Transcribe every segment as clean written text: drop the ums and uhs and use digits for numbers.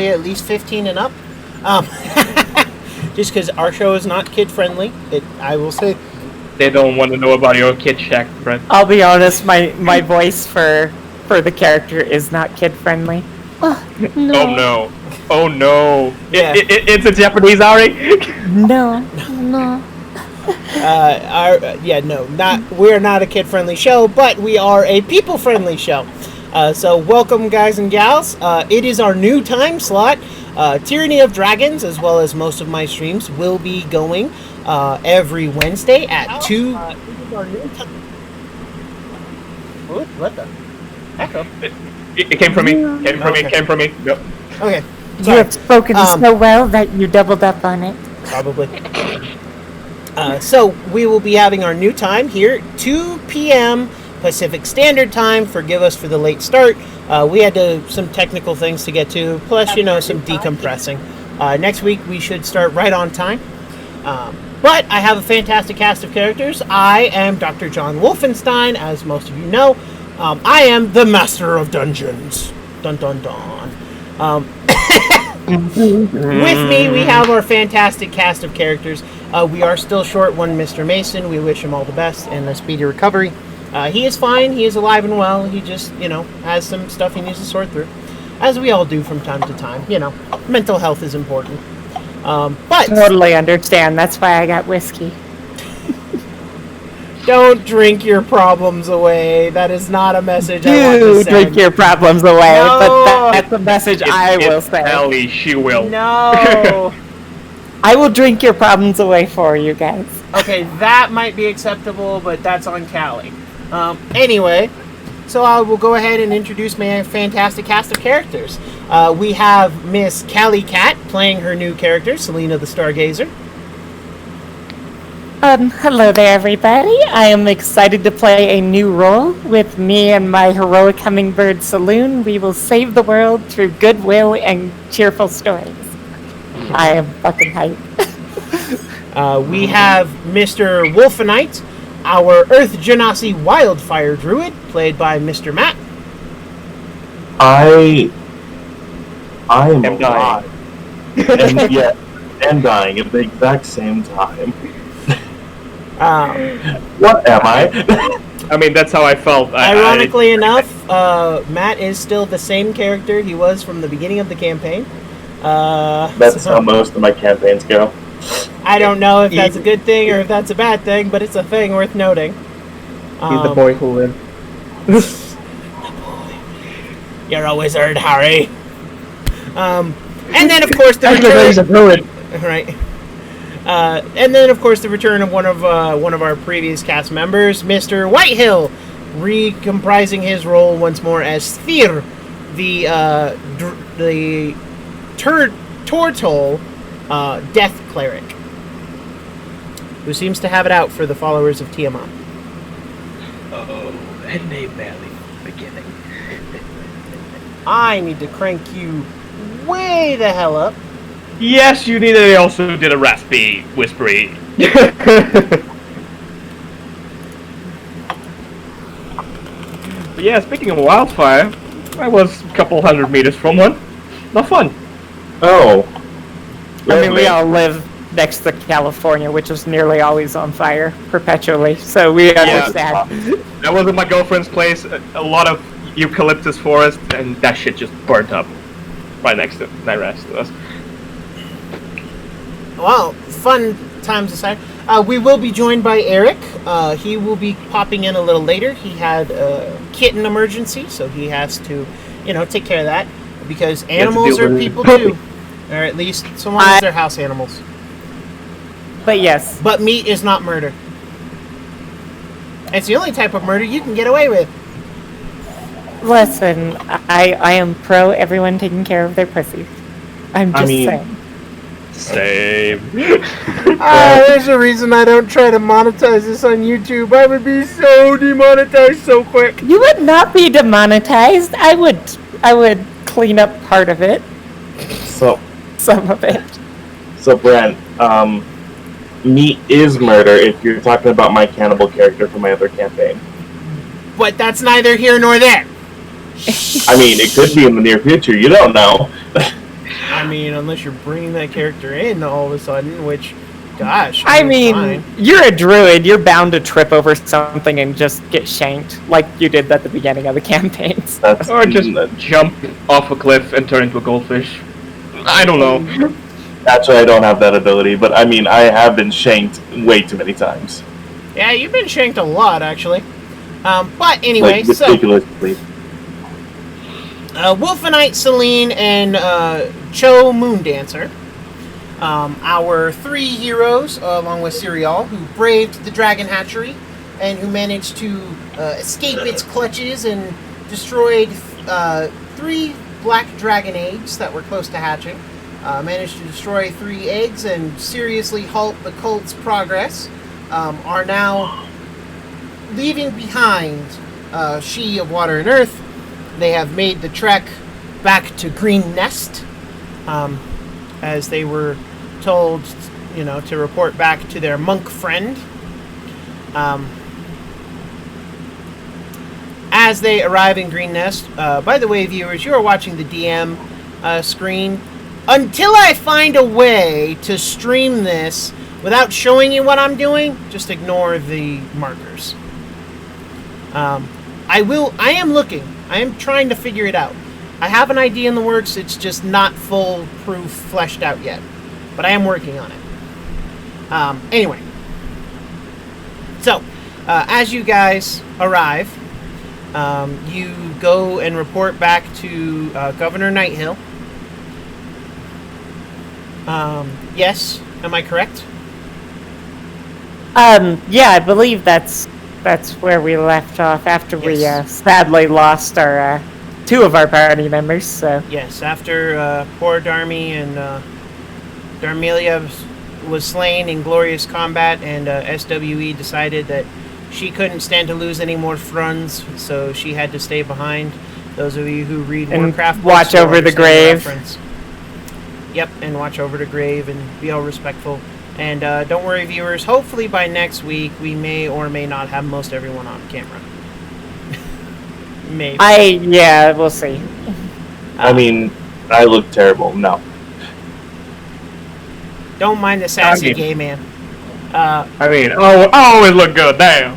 at least 15 and up. Um, just because our show is not kid-friendly, I will say. They don't want to know about your kid shack, Brent. I'll be honest, my voice for the character is not kid-friendly. Oh, no. Oh no. Oh no. Yeah. It's a Japanese, Ari? No. No. We're not a kid-friendly show, but we are a people-friendly show. So welcome, guys and gals. It is our new time slot. Tyranny of Dragons, as well as most of my streams, will be going every Wednesday at 2. It is our new time. What the? Echo. It came from me. Came from me. Yep. Okay. You Sorry. have spoken so well that you doubled up on it. Probably. So we will be having our new time here, 2 p.m. Pacific Standard Time. Forgive us for the late start. We had some technical things to get to, plus, some decompressing. Next week we should start right on time. But I have a fantastic cast of characters. I am Dr.JWolfenstein, as most of you know. I am the Master of Dungeons. Dun dun dun. With me, we have our fantastic cast of characters. We are still short one Mr. Mason. We wish him all the best and a speedy recovery. He is fine. He is alive and well. He just, has some stuff he needs to sort through. As we all do from time to time. Mental health is important. But Totally understand. That's why I got whiskey. don't drink your problems away. That is not a message I want to Do send. drink your problems away, No. but that's a message I will say. Ellie, she will. No. I will drink your problems away for you guys. Okay, that might be acceptable, but that's on Callie. Anyway, so I will go ahead and introduce my fantastic cast of characters. We have Miss Callie Cat playing her new character, Celine the Stargazer. Hello there, everybody. I am excited to play a new role. With me and my heroic hummingbird saloon, we will save the world through goodwill and cheerful stories. I am fucking hyped. We have Mr. Wolfenite, our Earth Genasi Wildfire Druid, played by Mr. Matt. I am I'm alive. And yet, and dying at the exact same time. What am I? I mean, that's how I felt. Ironically enough, Matt is still the same character he was from the beginning of the campaign. That's how most of my campaigns go. I don't know if that's a good thing or if that's a bad thing, but it's a thing worth noting. He's the boy who lived. You're a wizard, Harry. And then, of course, the He's a druid. right. And then, of course, the return of one of our previous cast members, Mr. Whitehill, recomprising his role once more as Thir, the Turtle Death Cleric, who seems to have it out for the followers of Tiamat. Oh, and they barely beginning. I need to crank you way the hell up. Yes, you did. They also did a raspy, whispery. But yeah, speaking of wildfire, I was a couple hundred meters from one. Not fun. Oh. I mean, we all live next to California, which is nearly always on fire, perpetually, so we understand. That was at my girlfriend's place. A lot of eucalyptus forest, and that shit just burnt up right next to us. Well, fun times aside. We will be joined by Eric. He will be popping in a little later. He had a kitten emergency, so he has to, take care of that. Because animals are people too. Or at least so long as they're house animals. But yes. But meat is not murder. It's the only type of murder you can get away with. Listen, I am pro everyone taking care of their pussies. I'm just saying. Same. There's a reason I don't try to monetize this on YouTube. I would be so demonetized so quick. You would not be demonetized. I would clean up part of it. Some of it. So Brent, meat is murder if you're talking about my cannibal character from my other campaign. But that's neither here nor there. I mean, it could be in the near future. You don't know. mean, unless you're bringing that character in all of a sudden, which, gosh. I mean, fine. you're a druid. You're bound to trip over something and just get shanked, like you did at the beginning of the campaigns. That's Or just jump off a cliff and turn into a goldfish. I don't know. Actually, I don't have that ability, but I mean, I have been shanked way too many times. Yeah, you've been shanked a lot, actually. But anyway, Like, ridiculously. Wolfenite, Celine, and Cho Moondancer, our 3 heroes, along with Serial, who braved the dragon hatchery and who managed to escape its clutches and destroyed 3 black dragon eggs that were close to hatching. Managed to destroy 3 eggs and seriously halt the cult's progress. Are now leaving behind She of Water and Earth. They have made the trek back to Green Nest, as they were told, to report back to their monk friend. As they arrive in Green Nest, by the way, viewers, you are watching the DM screen. Until I find a way to stream this without showing you what I'm doing, just ignore the markers. I am looking. I am trying to figure it out. I have an idea in the works. It's just not foolproof, fleshed out yet. But I am working on it. Anyway. So, as you guys arrive, you go and report back to Governor Nighthill. Yes, am I correct? Yeah, I believe that's where we left off after we sadly lost our 2 of our party members. So yes, after poor Darmy and Darmelia was slain in glorious combat, and SWE decided that she couldn't stand to lose any more friends, so she had to stay behind. Those of you who read and Warcraft, watch over the grave. Yep, and watch over the grave and be all respectful. And don't worry, viewers, hopefully by next week we may or may not have most everyone on camera. Maybe. We'll see. I mean, I look terrible. No. Don't mind the sassy gay man. I always look good, damn.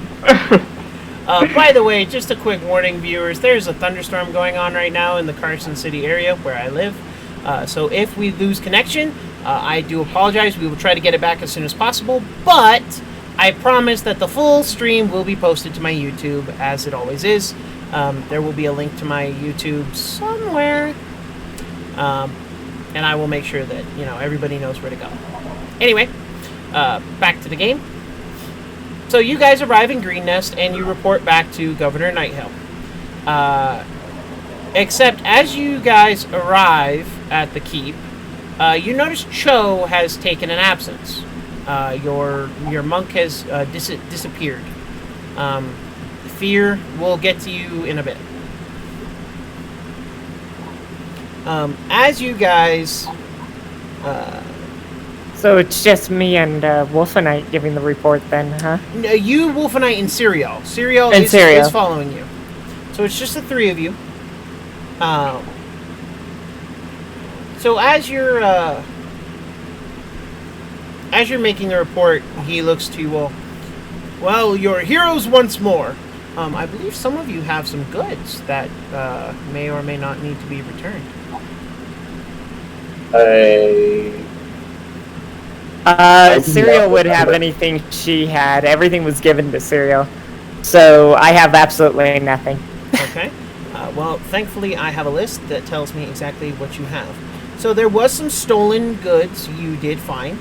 By the way, just a quick warning, viewers, there's a thunderstorm going on right now in the Carson City area where I live. So if we lose connection, I do apologize. We will try to get it back as soon as possible, but I promise that the full stream will be posted to my YouTube, as it always is. There will be a link to my YouTube somewhere, and I will make sure that everybody knows where to go. Anyway, back to the game. So you guys arrive in Green Nest, and you report back to Governor Nighthill. Except as you guys arrive at the keep, you notice Cho has taken an absence. Your monk has disappeared. Fear will get to you in a bit. As you guys... So it's just me and Wolfenite giving the report then, huh? No, you, Wolfenite, and Serial. Serial is following you. So it's just the 3 of you. So as you're making a report, he looks to you all. Well, your heroes once more. I believe some of you have some goods that may or may not need to be returned. Serial would have anything she had. Everything was given to Serial. So I have absolutely nothing. Okay. Well, thankfully, I have a list that tells me exactly what you have. So there was some stolen goods you did find,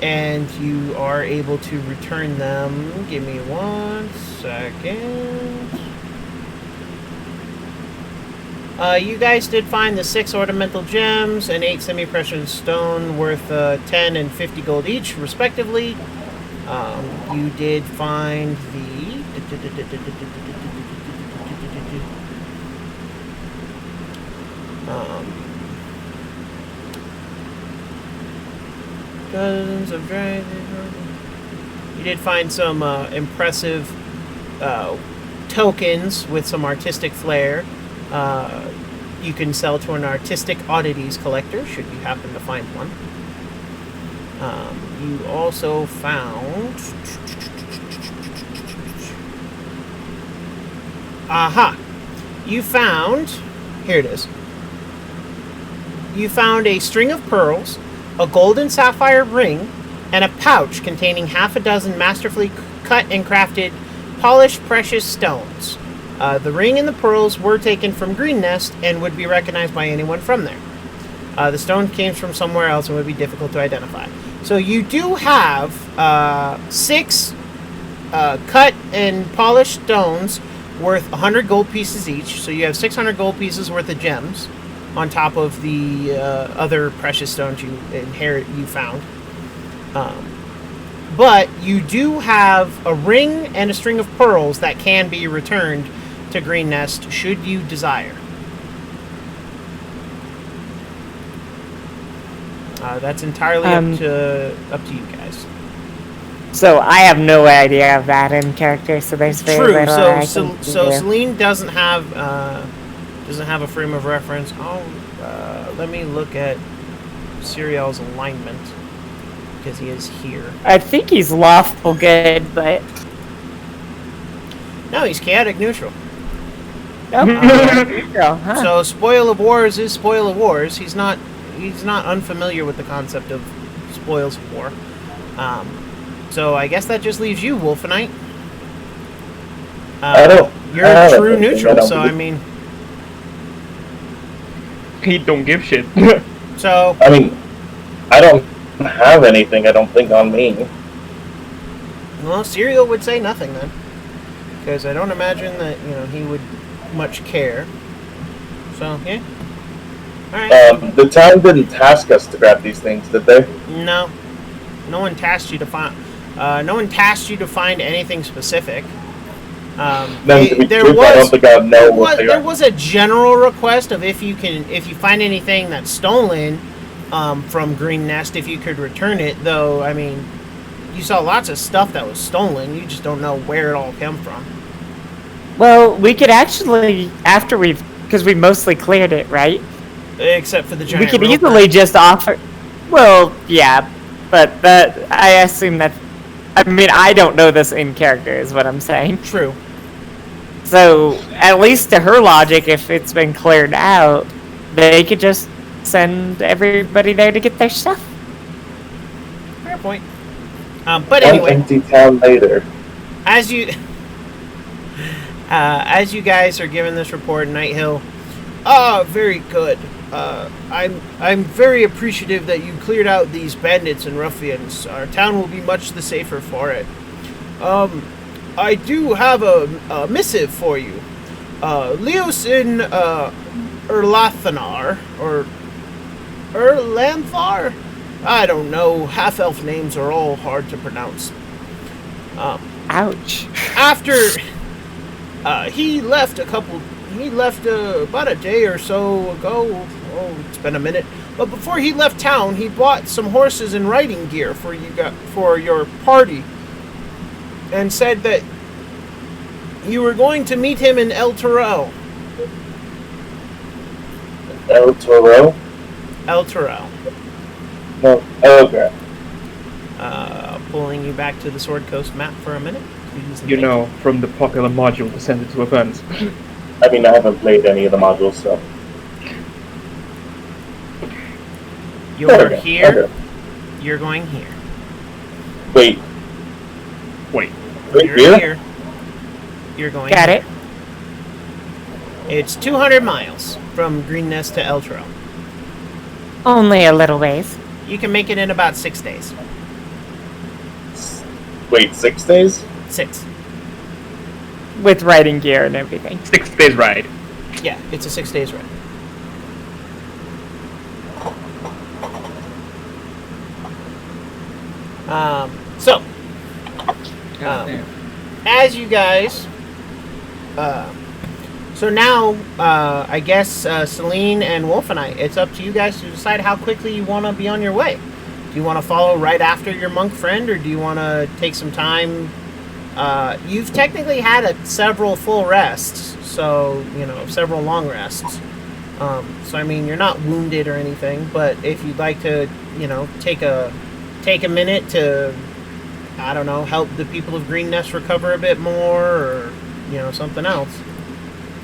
and you are able to return them. Give me 1 second. You guys did find the 6 ornamental gems and 8 semi-precious stone worth 10 and 50 gold each, respectively. You did find the... Dozens of dragons. You did find some impressive tokens with some artistic flair. you can sell to an artistic oddities collector, should you happen to find one. You also found... Aha! You found... Here it is. You found a string of pearls, a gold and sapphire ring, and a pouch containing half a dozen masterfully cut and crafted polished precious stones. The ring and the pearls were taken from Green Nest and would be recognized by anyone from there. The stone came from somewhere else and would be difficult to identify. So you do have 6 cut and polished stones worth 100 gold pieces each. So you have 600 gold pieces worth of gems on top of the other precious stones you found. But you do have a ring and a string of pearls that can be returned to Green Nest should you desire. That's entirely up to you guys. So I have no idea of that in character, so there's very True. little I can do. Celine doesn't have a frame of reference. Let me look at Serial's alignment because he is here. I think he's lawful good, but No, he's chaotic neutral. neutral, huh? So spoil of wars is spoil of wars. He's not unfamiliar with the concept of spoils of war. So I guess that just leaves you, Wolfenite. You're true neutral, so I mean, He don't give shit. so I mean, I don't have anything, I don't think, on me. well, Serial would say nothing then, because I don't imagine that he would much care. So yeah, all right. The town didn't task us to grab these things, did they? No one tasked you to find. No one tasked you to find anything specific. There was a general request of if you find anything that's stolen from Green Nest, if you could return it. Though I mean, you saw lots of stuff that was stolen. You just don't know where it all came from. Well, we could actually, because we mostly cleared it, right? Except for the giant. We could rope easily just offer. Well, yeah, but I assume that. I mean, I don't know this in character, is what I'm saying. True. So, at least to her logic, if it's been cleared out, they could just send everybody there to get their stuff. Fair point. But anyway, One empty town later. as you guys are given this report, Nighthill, very good. I'm very appreciative that you cleared out these bandits and ruffians. Our town will be much the safer for it. I do have a missive for you. Leos in Erlathanar, or Erlanthar? I don't know. Half-elf names are all hard to pronounce. Ouch. After he left about a day or so ago. Oh, it's been a minute. But before he left town, he bought some horses and riding gear for your party, and said that you were going to meet him in El Toro. El Toro? El Toro. No. Oh, okay. Pulling you back to the Sword Coast map for a minute, please. From the popular module Descended to Events. I mean, I haven't played any of the modules, so. You're here. Okay. You're going here. Wait. You're Here? here. You're going Got here. it. It's 200 miles from Green Nest to El Toro. Only a little ways. You can make it in about 6 days. Wait, 6 days? 6. With riding gear and everything. 6 days ride. Yeah, it's a 6 days ride. As you guys, so now, I guess Celine and Wolfenite, it's up to you guys to decide how quickly you want to be on your way. Do you want to follow right after your monk friend, or do you want to take some time? You've technically had several full rests, so several long rests. So I mean, you're not wounded or anything, but if you'd like to, take a minute to, I don't know, help the people of Green Nest recover a bit more, or something else.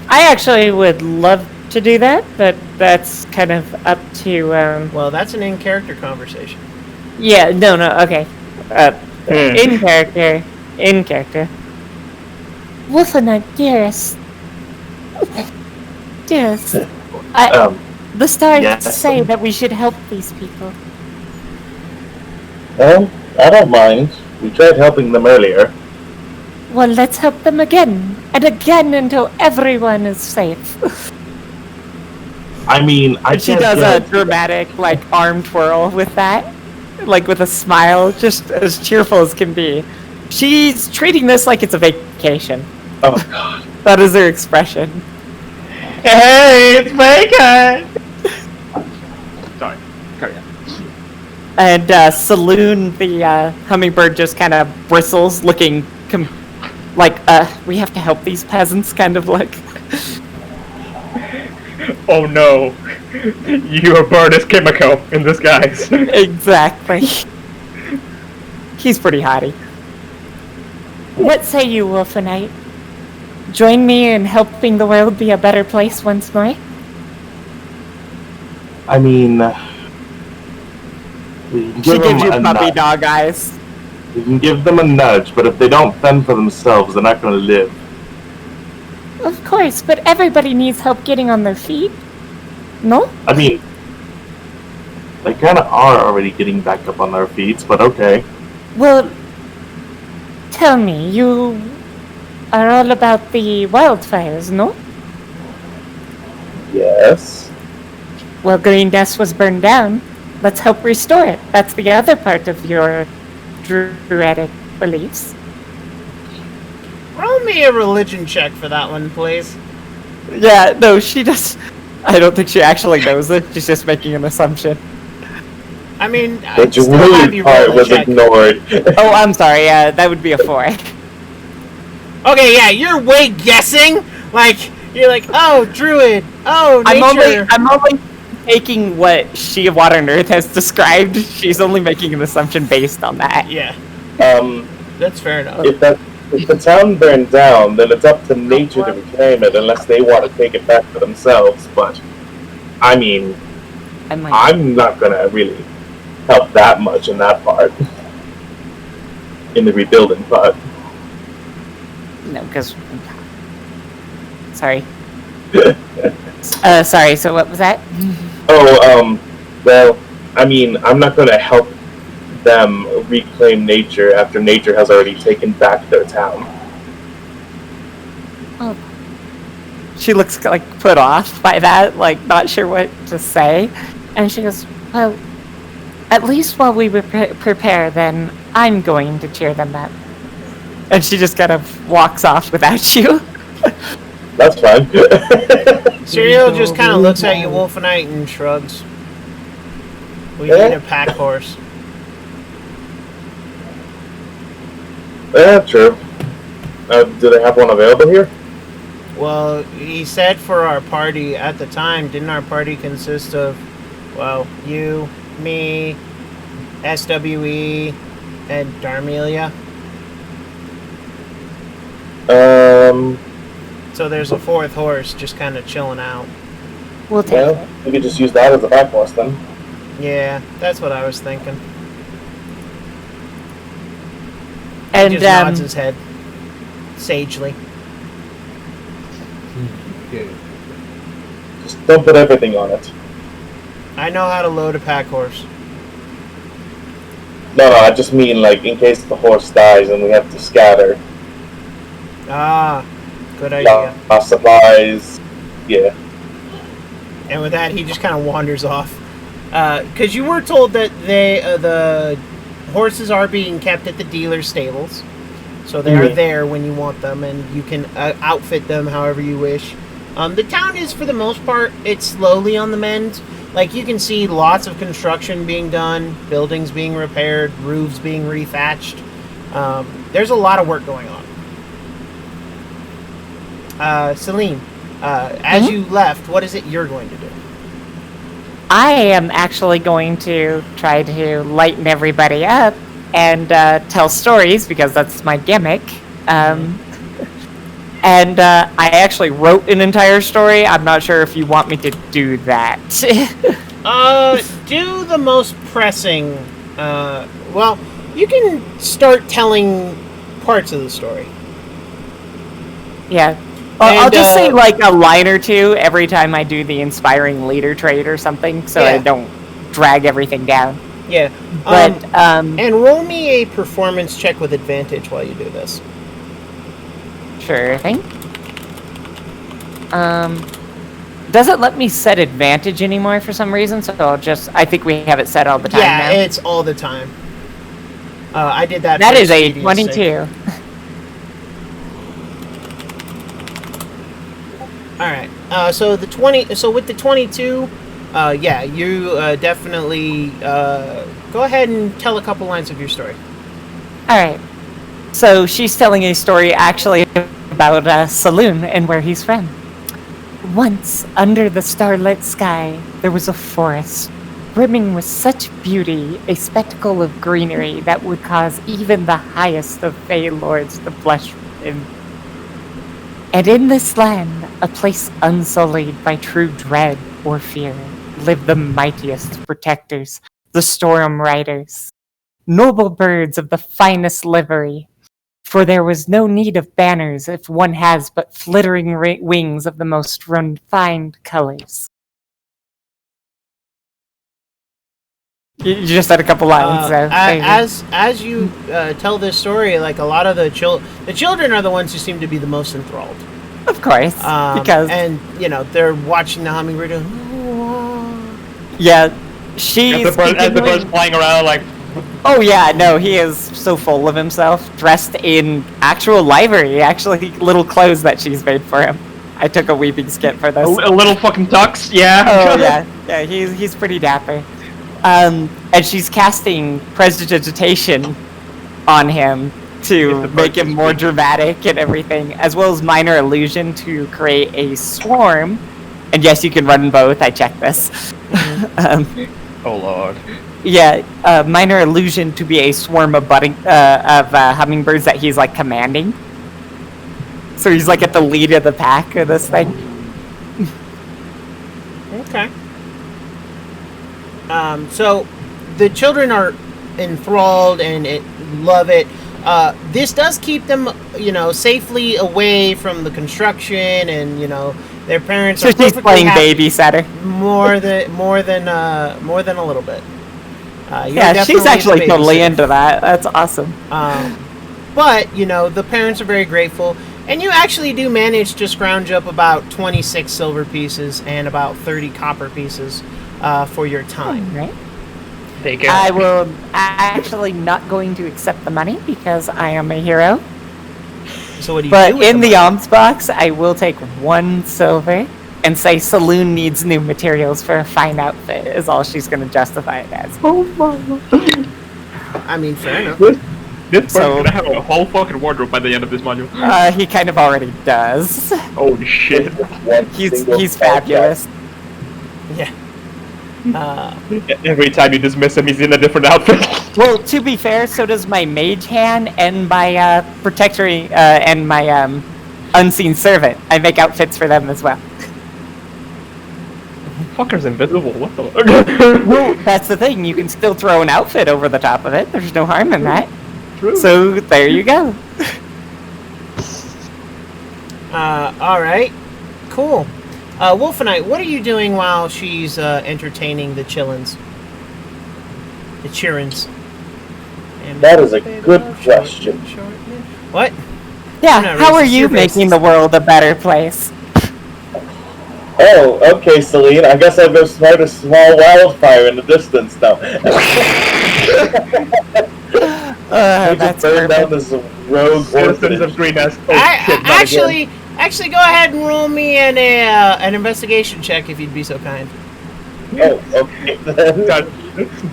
I actually would love to do that, but that's kind of up to. Well, that's an in-character conversation. Yeah, no, okay. In character. Wolfenite, dearest. Dearest. The stars yes. say that we should help these people. Well, I don't mind. We tried helping them earlier. Well, let's help them again, and again until everyone is safe. I mean, She does a dramatic, arm twirl with that. With a smile, just as cheerful as can be. She's treating this like it's a vacation. Oh, God. That is her expression. Hey, it's bacon! Sorry, carry on. And Saloon, the hummingbird, just kind of bristles, looking we have to help these peasants kind of look. Oh no, your bird is Kimiko in disguise. Exactly. He's pretty haughty. What say you, Wolfenite? Join me in helping the world be a better place once more? I mean, we can She give gives them you a puppy nudge. dog eyes. We can give them a nudge, but if they don't fend for themselves, they're not going to live. Of course, but everybody needs help getting on their feet. No? I mean, they kind of are already getting back up on their feet, but okay. Well, tell me, you are all about the wildfires, no? Yes. Well, Green Nest was burned down. Let's help restore it. That's the other part of your druidic beliefs. Roll me a religion check for that one, please. Yeah, no, she does. I don't think she actually knows it. She's just making an assumption. I mean, The I'd still have you Druid part roll a was check. ignored. Oh, I'm sorry. That would be a 4. Okay, yeah, you're way guessing. You're like, oh, Druid. Oh, nature. I'm only taking what she of Water and Earth has described. She's only making an assumption based on that. Yeah, Um, that's fair enough. if the town burned down, then it's up to nature to reclaim it, unless they want to take it back for themselves. But, I mean, I'm not gonna really help that much in that part. In the rebuilding part. No, because... Sorry. Sorry, so what was that? Well, I mean, I'm not gonna help them reclaim nature after nature has already taken back their town. Oh. She looks put off by that, not sure what to say. And she goes, well, at least while we prepare, then I'm going to cheer them up. And she just kind of walks off without you. That's fine. Serial just kind of looks at you, Wolfenite, and shrugs. We need a pack horse. Yeah, true. Do they have one available here? Well, he said for our party at the time, didn't our party consist of, well, you, me, SWE, and Darmelia? So there's a 4th horse just kind of chilling out. We'll take Well, it. we could just use that as a back horse then. Yeah, that's what I was thinking. And He just nods his head sagely. Just don't put everything on it. I know how to load a pack horse. No, I just mean in case the horse dies and we have to scatter. Ah, good idea. Supplies. Yeah. And with that, he just kind of wanders off. Because you were told that the horses are being kept at the dealer's stables. So they are there when you want them, and you can outfit them however you wish. The town is, for the most part, it's slowly on the mend. You can see lots of construction being done, buildings being repaired, roofs being rethatched. There's a lot of work going on. Celine, As you left, what is it you're going to do? I am actually going to try to lighten everybody up and tell stories, because that's my gimmick. And I actually wrote an entire story. I'm not sure if you want me to do that. Do the most pressing. Well, you can start telling parts of the story. Yeah. I'll just say like a line or two every time I do the inspiring leader trait or something, so I don't drag everything down. Yeah. But and roll me a performance check with advantage while you do this. Sure thing. Doesn't let me set advantage anymore for some reason, so I think we have it set all the time now. Yeah, it's all the time. I did that. That is a 22. All right. So the 20. So with the 22, yeah, you definitely go ahead and tell a couple lines of your story. All right. So she's telling a story actually about Saloon and where he's from. Once, under the starlit sky, there was a forest, brimming with such beauty, a spectacle of greenery that would cause even the highest of Fey Lords to blush within. And in this land, a place unsullied by true dread or fear, lived the mightiest protectors, the Storm Riders, noble birds of the finest livery. For there was no need of banners if one has but flittering wings of the most refined colors. You just had a couple lines. As you tell this story, like a lot of the children are the ones who seem to be the most enthralled. Of course, because they're watching the hummingbird. Yeah, she's the bird's flying around like. Oh yeah, no, he is so full of himself, dressed in actual livery, actually little clothes that she's made for him. I took a weeping skit for this. A little fucking tux, yeah. Oh yeah, he's pretty dapper. And she's casting prestidigitation on him to make him more dramatic and everything, as well as minor illusion to create a swarm. And yes, you can run both. I checked this. Oh lord. Yeah, minor illusion to be a swarm of hummingbirds that he's like commanding. So he's like at the lead of the pack of this thing. Okay. So the children are enthralled and love it. This does keep them, safely away from the construction, and their parents are she's playing babysitter. More than a little bit. Yeah, she's actually totally into that. That's awesome. But the parents are very grateful, and you actually do manage to scrounge up about 26 silver pieces and about 30 copper pieces for your time. Right. Take it. I will actually not going to accept the money because I am a hero. So what do you do? But in the alms box, I will take 1 silver and say Saloon needs new materials for a fine outfit is all she's going to justify it as. Oh, mama. I mean, fair enough. This person's going to have a whole fucking wardrobe by the end of this module. He kind of already does. Holy shit. He's fabulous. Yeah. Every time you dismiss him, he's in a different outfit. Well, to be fair, so does my mage hand and my protectory and my unseen servant. I make outfits for them as well. Fucker's invisible. What the? Well, that's the thing. You can still throw an outfit over the top of it. There's no harm in that. True. So there you go. All right. Cool. Wolfenite, what are you doing while she's entertaining the chillins? The cheerins. That is a good question. What? Yeah, how are you making the world a better place? Oh, okay, Celine. I guess I'll go start a small wildfire in the distance now. That's burn down this rogue Citizens of Green Nest. Actually, go ahead and roll me an investigation check if you'd be so kind. Oh, okay.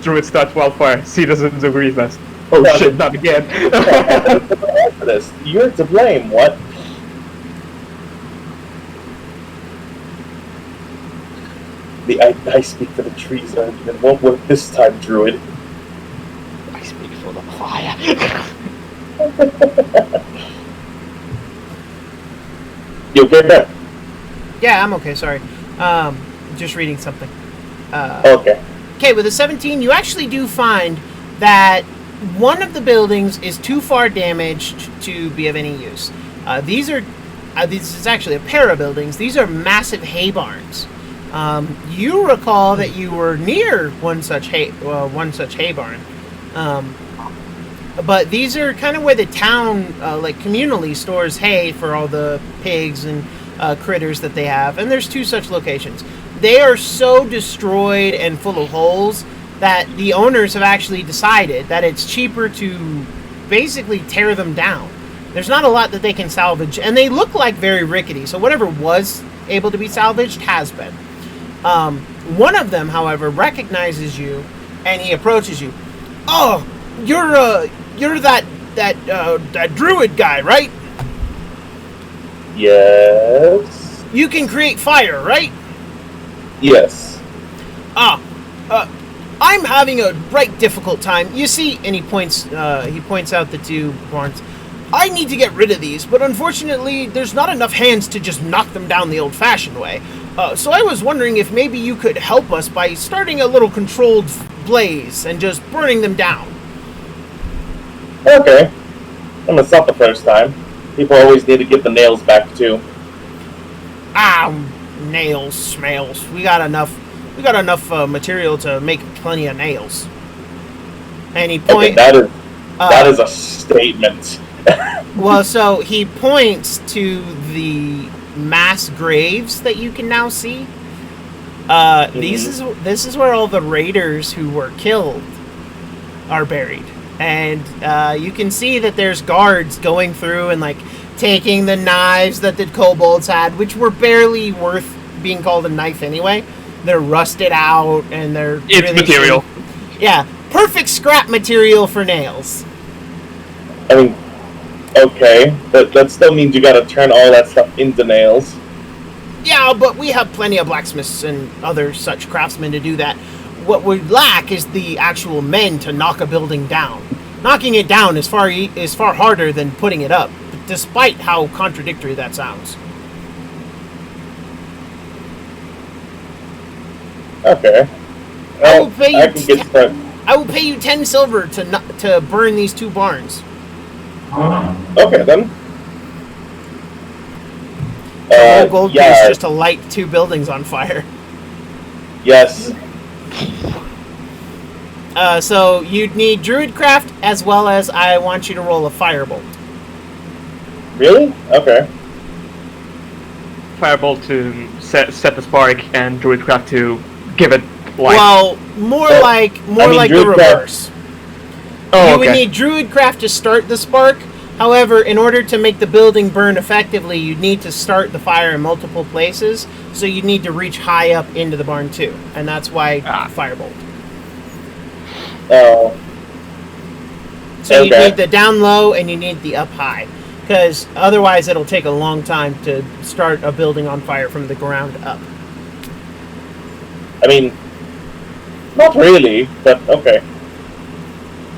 Druid starts wildfire. Citizens of Green Nest. Oh shit, not again. You're to blame, what? I speak for the trees argument won't work this time, Druid. I speak for the fire. You okay, Ben? Yeah, I'm okay. Sorry. Just reading something. Okay. Okay, with a 17, you actually do find that one of the buildings is too far damaged to be of any use. This is actually a pair of buildings. These are massive hay barns. You recall that you were near one such hay barn. But these are kind of where the town, communally stores hay for all the pigs and critters that they have. And there's two such locations. They are so destroyed and full of holes that the owners have actually decided that it's cheaper to basically tear them down. There's not a lot that they can salvage, and they look like very rickety, so whatever was able to be salvaged has been. One of them, however, recognizes you, and he approaches you. Oh, you're that druid guy, right? Yes. You can create fire, right? Yes. I'm having a right difficult time. You see, and he points out the two barns. I need to get rid of these, but unfortunately, there's not enough hands to just knock them down the old-fashioned way. So I was wondering if maybe you could help us by starting a little controlled blaze and just burning them down. Okay. It's not the first time. People always need to get the nails back, too. Nails, smells. We got enough material to make plenty of nails. And he points. Okay, that is a statement. Well, so he points to the mass graves that you can now see. This is where all the raiders who were killed are buried, and you can see that there's guards going through and taking the knives that the kobolds had, which were barely worth being called a knife anyway. They're rusted out and it's really material. Yeah, perfect scrap material for nails. I mean, okay, but that still means you gotta turn all that stuff into nails. Yeah, but we have plenty of blacksmiths and other such craftsmen to do that. What we lack is the actual men to knock a building down. Knocking it down is far harder than putting it up, despite how contradictory that sounds. Okay. I will pay you. I can get started. I will pay you 10 silver to burn these two barns. Okay then. The whole gold piece yeah. just to light two buildings on fire. Yes. So you'd need Druidcraft as well as I want you to roll a firebolt. Really? Okay. Firebolt to set the spark, and Druidcraft to give it light. Well, more like the Druidcraft. reverse. Oh, You would need Druidcraft to start the spark. However, in order to make the building burn effectively, you'd need to start the fire in multiple places. So you'd need to reach high up into the barn too, and that's why firebolt. Oh. So you need the down low and you need the up high, because otherwise it'll take a long time to start a building on fire from the ground up. I mean, not really, but okay.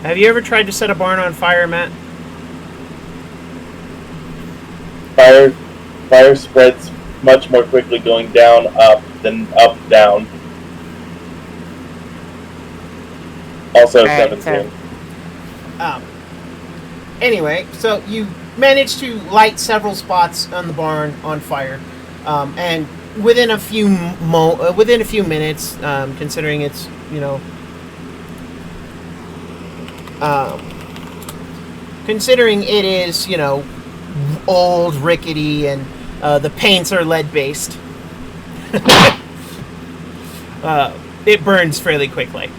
Have you ever tried to set a barn on fire, Matt? Fire spreads much more quickly going down, up, than up, down. Also 17. Anyway, so you managed to light several spots on the barn on fire, and within a few minutes, considering it's considering it is old, rickety, and the paints are lead based, it burns fairly quickly.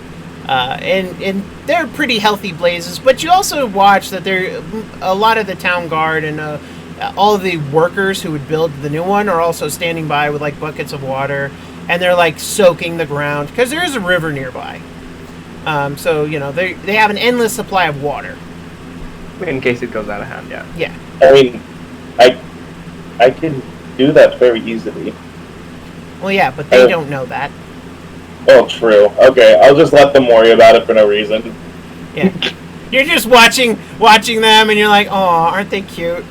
And they're pretty healthy blazes, but you also watch that a lot of the town guard and all of the workers who would build the new one are also standing by with buckets of water, and they're soaking the ground because there is a river nearby. So they have an endless supply of water in case it goes out of hand. Yeah. I mean, I can do that very easily. Well, yeah, but they don't know that. Oh, true. Okay, I'll just let them worry about it for no reason. Yeah. You're just watching them, and you're like, "Oh, aren't they cute?"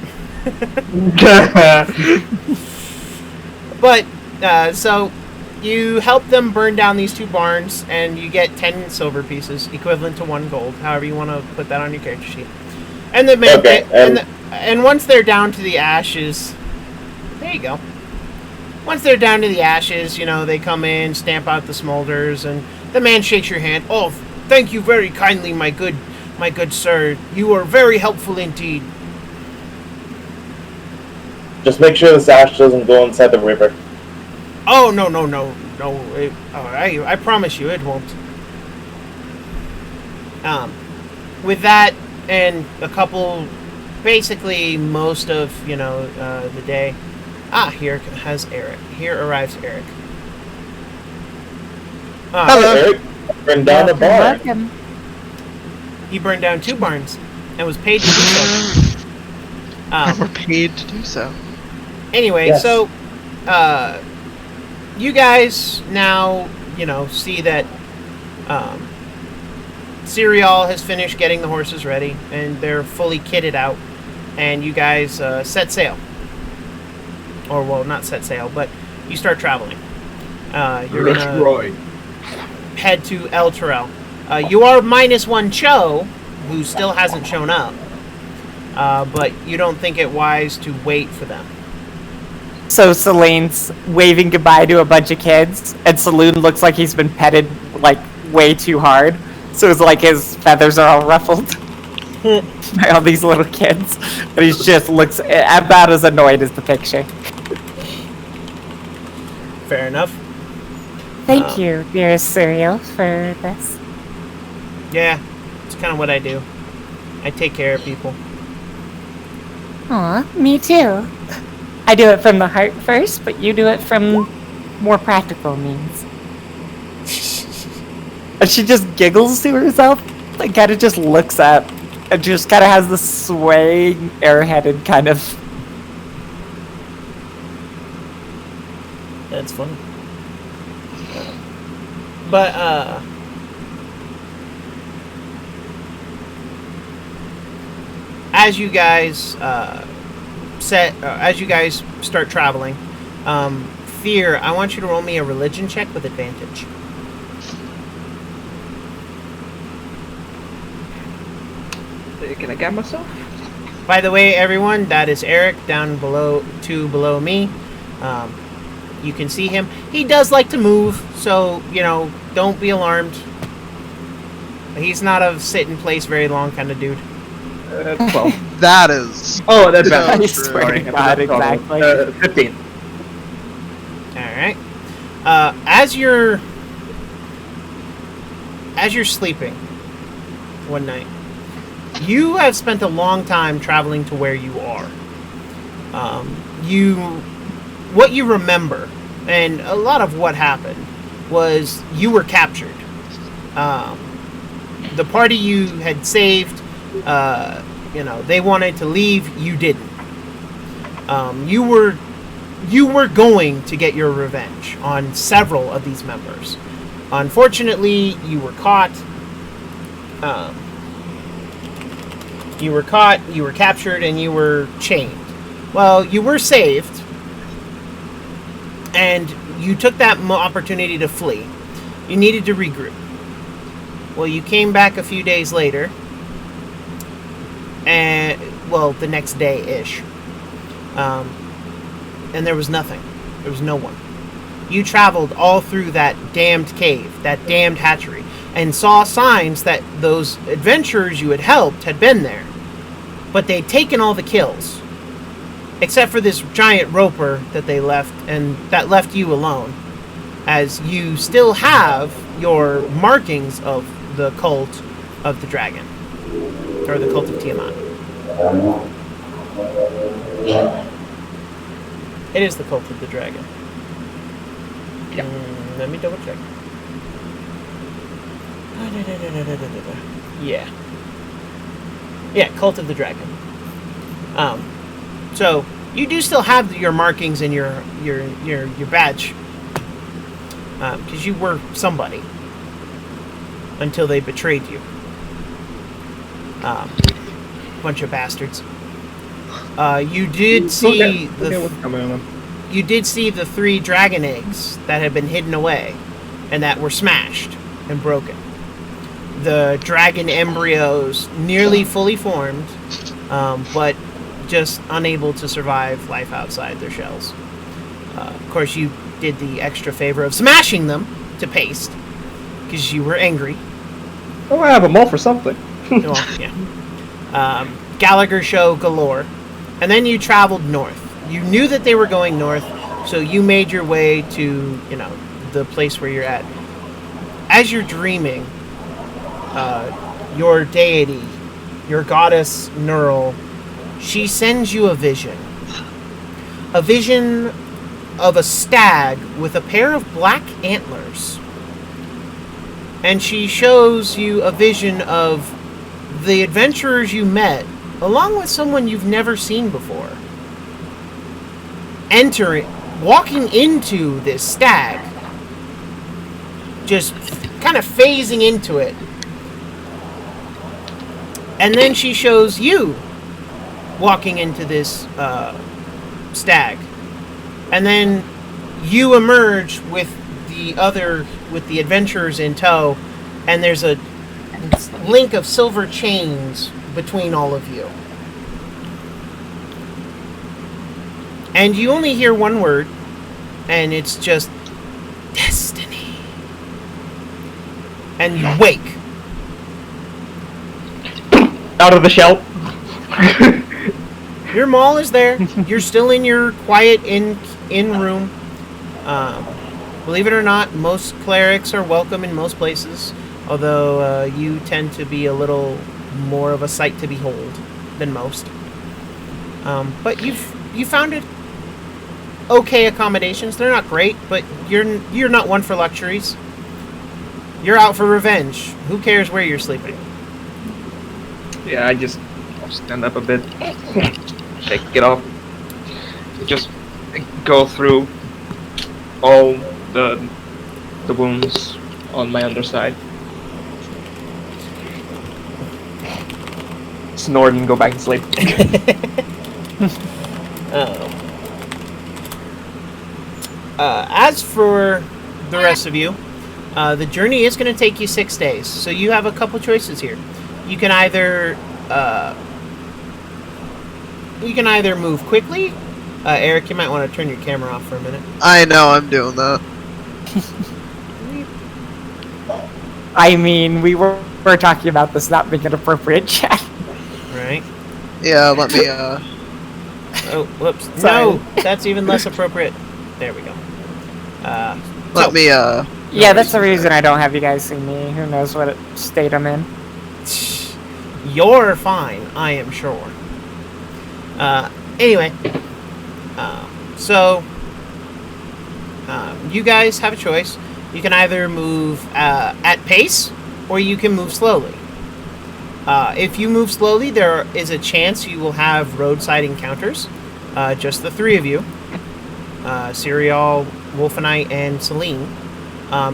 But so you help them burn down these 2 barns, and you get 10 silver pieces, equivalent to 1 gold. However you want to put that on your character sheet. And the man, Okay, and once they're down to the ashes, there you go. Once they're down to the ashes, they come in, stamp out the smolders, and the man shakes your hand. "Oh, thank you very kindly, my good sir. You are very helpful indeed." Just make sure this ash doesn't go inside the river. Oh, no. I promise you it won't. With that and a couple, basically most of, the day. Here arrives Eric. Hello. Eric, burned down a barn. Welcome. He burned down 2 barns and was paid to do so. We're paid to do so. Anyway, Yes. so you guys now, see that Cereal has finished getting the horses ready, and they're fully kitted out, and you guys set sail. Or, well, not set sail, but you start traveling. You're going to head to El Terrell. You are -1 Cho, who still hasn't shown up, but you don't think it wise to wait for them. So Celine's waving goodbye to a bunch of kids, and Saloon looks like he's been petted, like, way too hard. So it's like his feathers are all ruffled by all these little kids. And he just looks about as annoyed as the picture. Fair enough. Thank you, dearest Cereal, for this. Yeah, it's kind of what I do. I take care of people. Aw, me too. I do it from the heart first, but you do it from more practical means. And she just giggles to herself, like kind of just looks up, and just kind of has this swaying, airheaded kind of. That's funny. But, as you guys start traveling, Fear, I want you to roll me a religion check with advantage. Can I get myself? By the way, everyone, that is Eric down below me. You can see him. He does like to move, so, don't be alarmed. He's not a sit in place very long kind of dude. 12. That is. Oh, that's so bad. I true. swear to God, exactly. 15. Alright. As you're sleeping one night, you have spent a long time traveling to where you are. What you remember, and a lot of what happened, was you were captured. The party you had saved, they wanted to leave, you didn't. You were going to get your revenge on several of these members. Unfortunately, you were caught. You were captured, and you were chained. Well, you were saved, and you took that opportunity to flee. You needed to regroup. Well, you came back a few days later, and, well, the next day-ish. And there was nothing. There was no one. You traveled all through that damned cave, that damned hatchery, and saw signs that those adventurers you had helped had been there. But they'd taken all the kills. Except for this giant roper that they left, and that left you alone. As you still have your markings of the cult of the dragon. Or the cult of Tiamat. It is the cult of the dragon. Yeah. Let me double check. Yeah. Yeah, cult of the dragon. So you do still have your markings in your badge. because you were somebody until they betrayed you. Bunch of bastards. You did see you did see the 3 dragon eggs that had been hidden away and that were smashed and broken. The dragon embryos nearly fully formed, but just unable to survive life outside their shells. Of course, you did the extra favor of smashing them to paste because you were angry. Oh, I have them all for something. Well, yeah. Gallagher show galore. And then you traveled north. You knew that they were going north, so you made your way to, the place where you're at. As you're dreaming, your deity, your goddess Neural, she sends you a vision. A vision of a stag with a pair of black antlers. And she shows you a vision of the adventurers you met, along with someone you've never seen before, walking into this stag, just kind of phasing into it. And then she shows you walking into this stag. And then you emerge with the adventurers in tow, and there's a link of silver chains between all of you. And you only hear one word, and it's just destiny. And you wake. Out of the shell. Your maul is there. You're still in your quiet in room. Believe it or not, most clerics are welcome in most places, although you tend to be a little more of a sight to behold than most. But you found it okay accommodations. They're not great, but you're not one for luxuries. You're out for revenge. Who cares where you're sleeping? Yeah, I'll stand up a bit, shake it off, just go through all the wounds on my underside. Snort and go back to sleep. As for the rest of you, the journey is going to take you 6 days, so you have a couple choices here. You can either move quickly. Eric, you might want to turn your camera off for a minute. I know, I'm doing that. I mean, we were talking about this not being an appropriate chat. Right. Yeah, let me, Oh, whoops. Sorry. No, that's even less appropriate. There we go. let me, Yeah, that's the reason I don't have you guys see me. Who knows what state I'm in. You're fine, I am sure. Anyway. You guys have a choice. You can either move at pace, or you can move slowly. If you move slowly, there is a chance you will have roadside encounters. Just the 3 of you. Serial, Wolfenite, and Celine.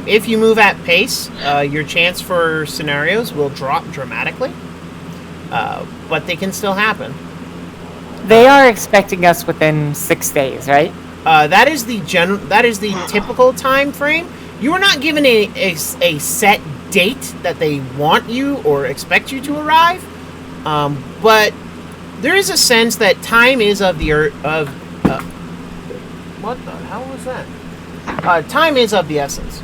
If you move at pace, your chance for scenarios will drop dramatically. But they can still happen. They are expecting us within 6 days, right? That is the typical time frame. You are not given a set date that they want you or expect you to arrive, but there is a sense that time is of the what the hell was that? Time is of the essence.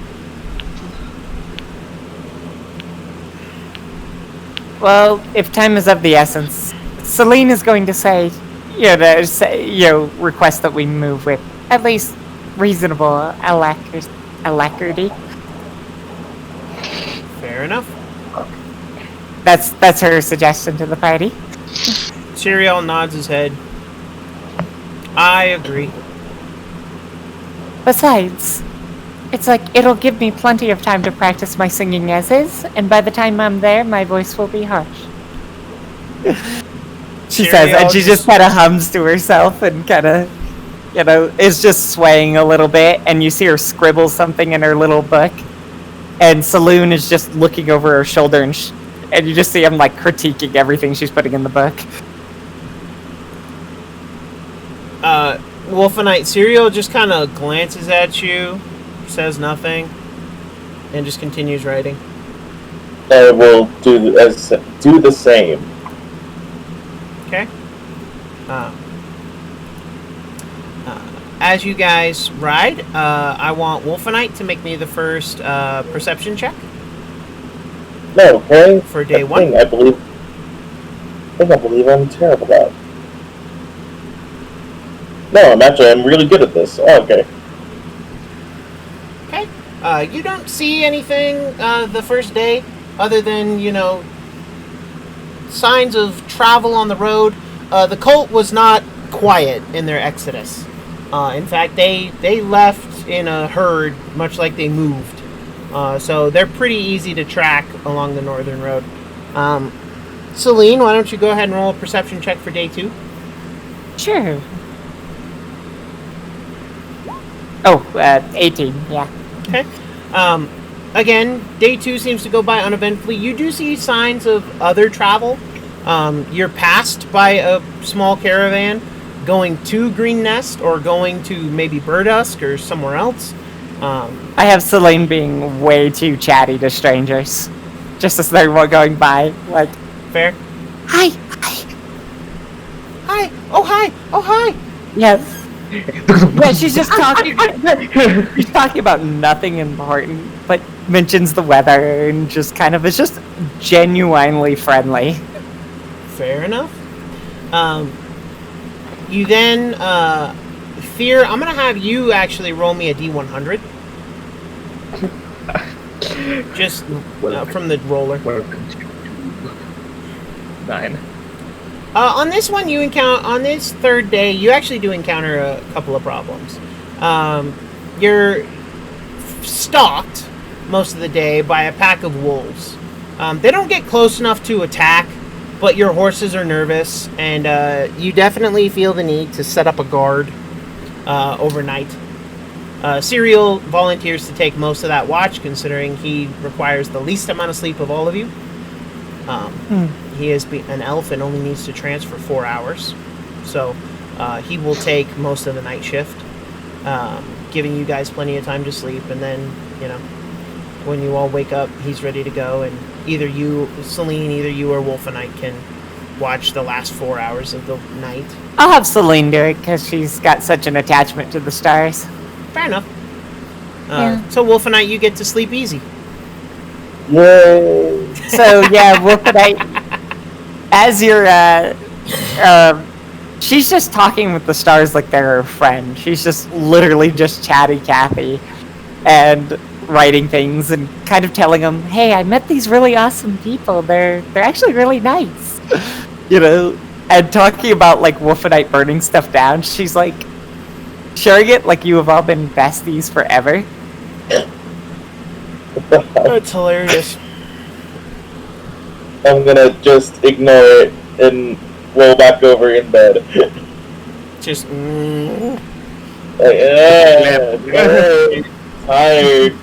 Well, if time is of the essence, Celine is going to say, request that we move with at least reasonable alacrity. Fair enough. That's her suggestion to the party. Serial nods his head. I agree. Besides, it's like it'll give me plenty of time to practice my singing as is, and by the time I'm there, my voice will be harsh. She says, and she just kind of hums to herself and kind of is just swaying a little bit, and you see her scribble something in her little book, and Saloon is just looking over her shoulder, and you just see him like critiquing everything she's putting in the book. Wolfenite Serial just kind of glances at you, says nothing, and just continues writing. I will do the same. Okay. As you guys ride, I want Wolfenite to make me the first perception check. No, okay. For day one. I believe I'm terrible at. No, I'm really good at this. Oh, okay. Okay. You don't see anything the first day other than, signs of travel on the road. The cult was not quiet in their exodus. In fact, they left in a herd, much like they moved. So they're pretty easy to track along the northern road. Celine, why don't you go ahead and roll a perception check for day 2? Sure. 18, yeah. Okay. Again, day 2 seems to go by uneventfully. You do see signs of other travel. You're passed by a small caravan going to Green Nest or going to maybe Burdusk or somewhere else. I have Celine being way too chatty to strangers, just as they're going by. Like, fair. Hi. Oh hi. Yes. Yeah, she's just talking. She's talking about nothing important, but mentions the weather and just kind of is just genuinely friendly. Fair enough. You then, Fear, I'm gonna have you actually roll me a D100. Just from the roller. Welcome to 9. On this one, on this third day, you actually do encounter a couple of problems. You're stalked most of the day by a pack of wolves. They don't get close enough to attack, but your horses are nervous, and you definitely feel the need to set up a guard overnight. Serial volunteers to take most of that watch, considering he requires the least amount of sleep of all of you. He is an elf and only needs to trance for 4 hours. So he will take most of the night shift, giving you guys plenty of time to sleep. And then, when you all wake up, he's ready to go. And either you, Celine, or Wolfenite can watch the last 4 hours of the night. I'll have Celine do it because she's got such an attachment to the stars. Fair enough. So Wolfenite, you get to sleep easy. Yay! So yeah, Wolfenite, as you're, she's just talking with the stars like they're her friend. She's just literally just chatty Cathy and writing things and kind of telling them, hey, I met these really awesome people. They're actually really nice. And talking about like Wolfenite burning stuff down. She's like sharing it like you have all been besties forever. That's hilarious. I'm gonna just ignore it and roll back over in bed. Just. Tired.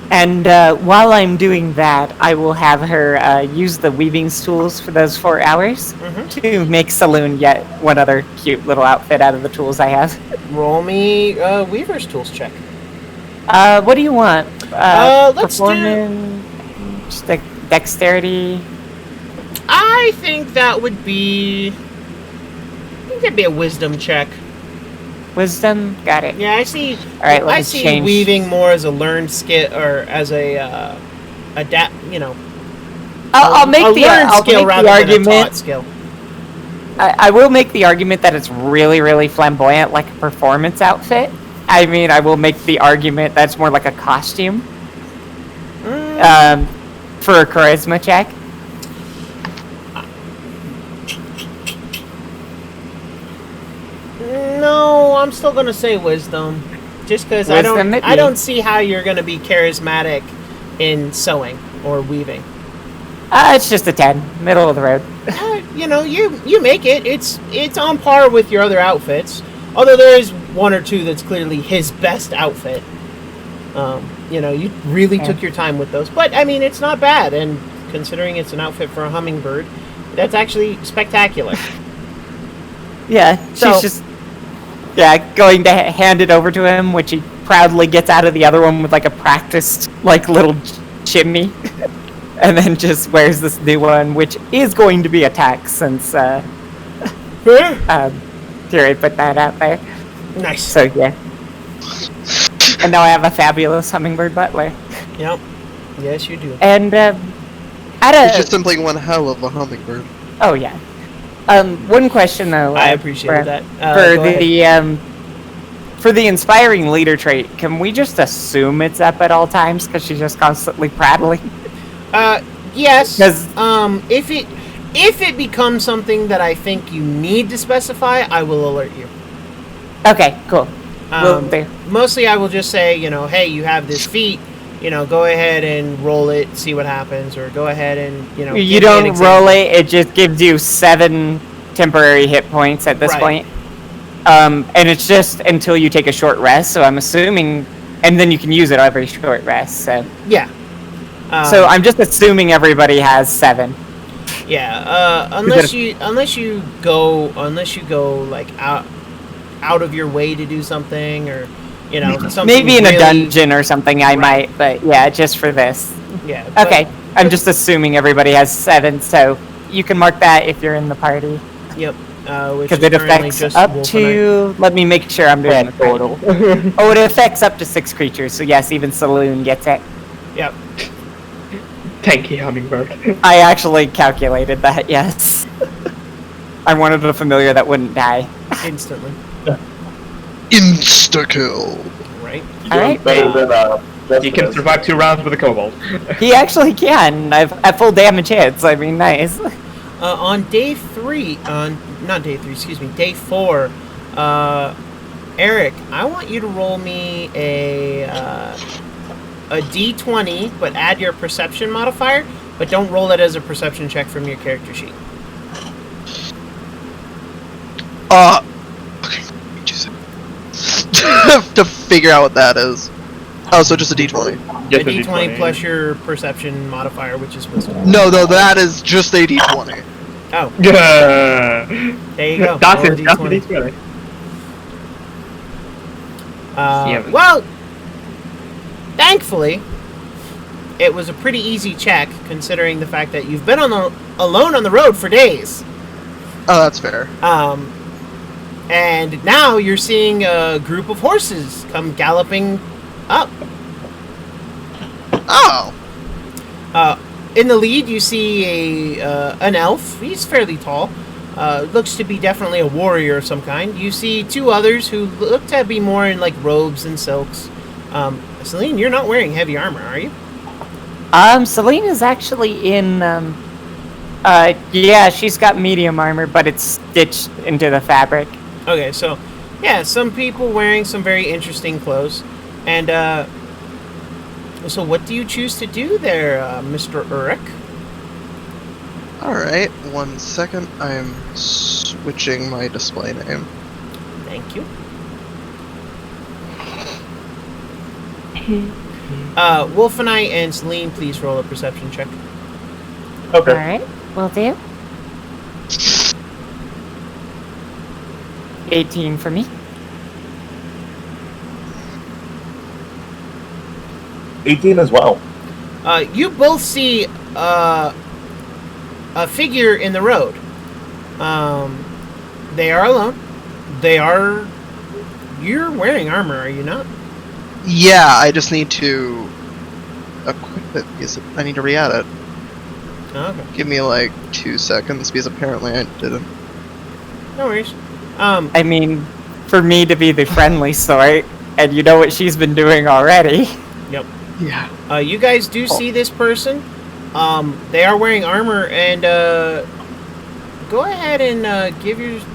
And while I'm doing that, I will have her use the weaving tools for those 4 hours to make Saloon yet one other cute little outfit out of the tools I have. Roll me Weaver's Tools check. What do you want? Let's performance, just like dexterity. I think that would be. I think that'd be a wisdom check. Wisdom, got it. Yeah, I see. All right, I see change. weaving more as a learned skill or as a adapt. I'll make the argument. Skill. I will make the argument that it's really, really flamboyant, like a performance outfit. I mean, I will make the argument that it's more like a costume. For a charisma check. No, I'm still gonna say wisdom, just because I don't see how you're gonna be charismatic in sewing or weaving. It's just a 10, middle of the road. You make it. It's on par with your other outfits. Although there is one or two that's clearly his best outfit. You really took your time with those. But, I mean, it's not bad. And considering it's an outfit for a hummingbird, that's actually spectacular. Yeah, she's just going to hand it over to him, which he proudly gets out of the other one with like a practiced little chimney, and then just wears this new one, which is going to be attack since Fury put that out there. Nice. So yeah, and now I have a fabulous hummingbird butler. Yep. Yes, you do. And It's just simply one hell of a hummingbird. Oh yeah. One question though. I appreciate that. For the inspiring leader trait, can we just assume it's up at all times because she's just constantly prattling? Yes. If it becomes something that I think you need to specify, I will alert you. Okay, cool. Mostly, I will just say, hey, you have this feat. Go ahead and roll it, see what happens, or go ahead and, You don't roll it, it just gives you 7 temporary hit points at this point. And it's just until you take a short rest, so I'm assuming, and then you can use it every short rest, so. Yeah. So I'm just assuming everybody has 7. Yeah, unless you go like out of your way to do something, or something maybe in really, a dungeon or something I might, but yeah, just for this. Yeah. Okay, I'm just assuming everybody has 7, so you can mark that if you're in the party. Yep. Because it affects up to. Let me make sure I'm doing the total. Oh, it affects up to 6 creatures. So yes, even Saloon gets it. Yep. Tanky hummingbird. I actually calculated that. Yes. I wanted a familiar that wouldn't die Instantly. Insta kill. Right. All right. Better than He can survive 2 rounds with a kobold. He actually can. I've at full damage hits. I mean, nice. On day 4, Eric, I want you to roll me a D20, but add your perception modifier, but don't roll it as a perception check from your character sheet. Okay. Just to figure out what that is. Oh, so just a D20. A D20 plus your perception modifier, which is wisdom. No, that is just a D20. Oh. Yeah. There you go. That's Roll a it. That's the D20. D20. Well, thankfully, it was a pretty easy check, considering the fact that you've been alone on the road for days. Oh, that's fair. And now you're seeing a group of horses come galloping up. Oh. In the lead, you see an elf. He's fairly tall. Looks to be definitely a warrior of some kind. You see 2 others who look to be more in like robes and silks. Celine, you're not wearing heavy armor, are you? Celine is actually in. Yeah, she's got medium armor, but it's stitched into the fabric. Okay, so yeah, some people wearing some very interesting clothes, and so what do you choose to do there, Mr. Uruk? Alright, 1 second. I'm switching my display name. Thank you. Wolfenite and Celine, please roll a perception check. Okay. Alright, will do. 18 for me. 18 as well. You both see a figure in the road. They are alone. You're wearing armor, are you not? Yeah, I just need to equip it because I need to re-add it. Okay. Give me like 2 seconds because apparently I didn't. No worries. I mean, for me to be the friendly sort, and you know what she's been doing already. Yep. Yeah. You guys do see this person. They are wearing armor, and go ahead and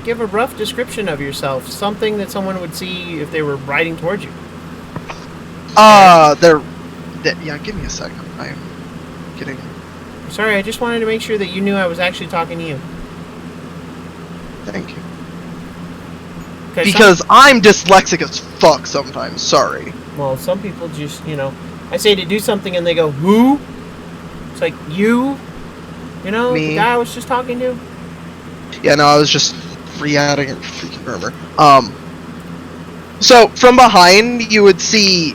give a rough description of yourself. Something that someone would see if they were riding towards you. Yeah, give me a second. I'm getting... Sorry, I just wanted to make sure that you knew I was actually talking to you. Thank you. Okay, because I'm dyslexic as fuck sometimes, sorry. Well, some people just, I say to do something and they go, who? It's like, you? Me? The guy I was just talking to? Yeah, no, I was just re-adding a freaking murmur. So, from behind, you would see...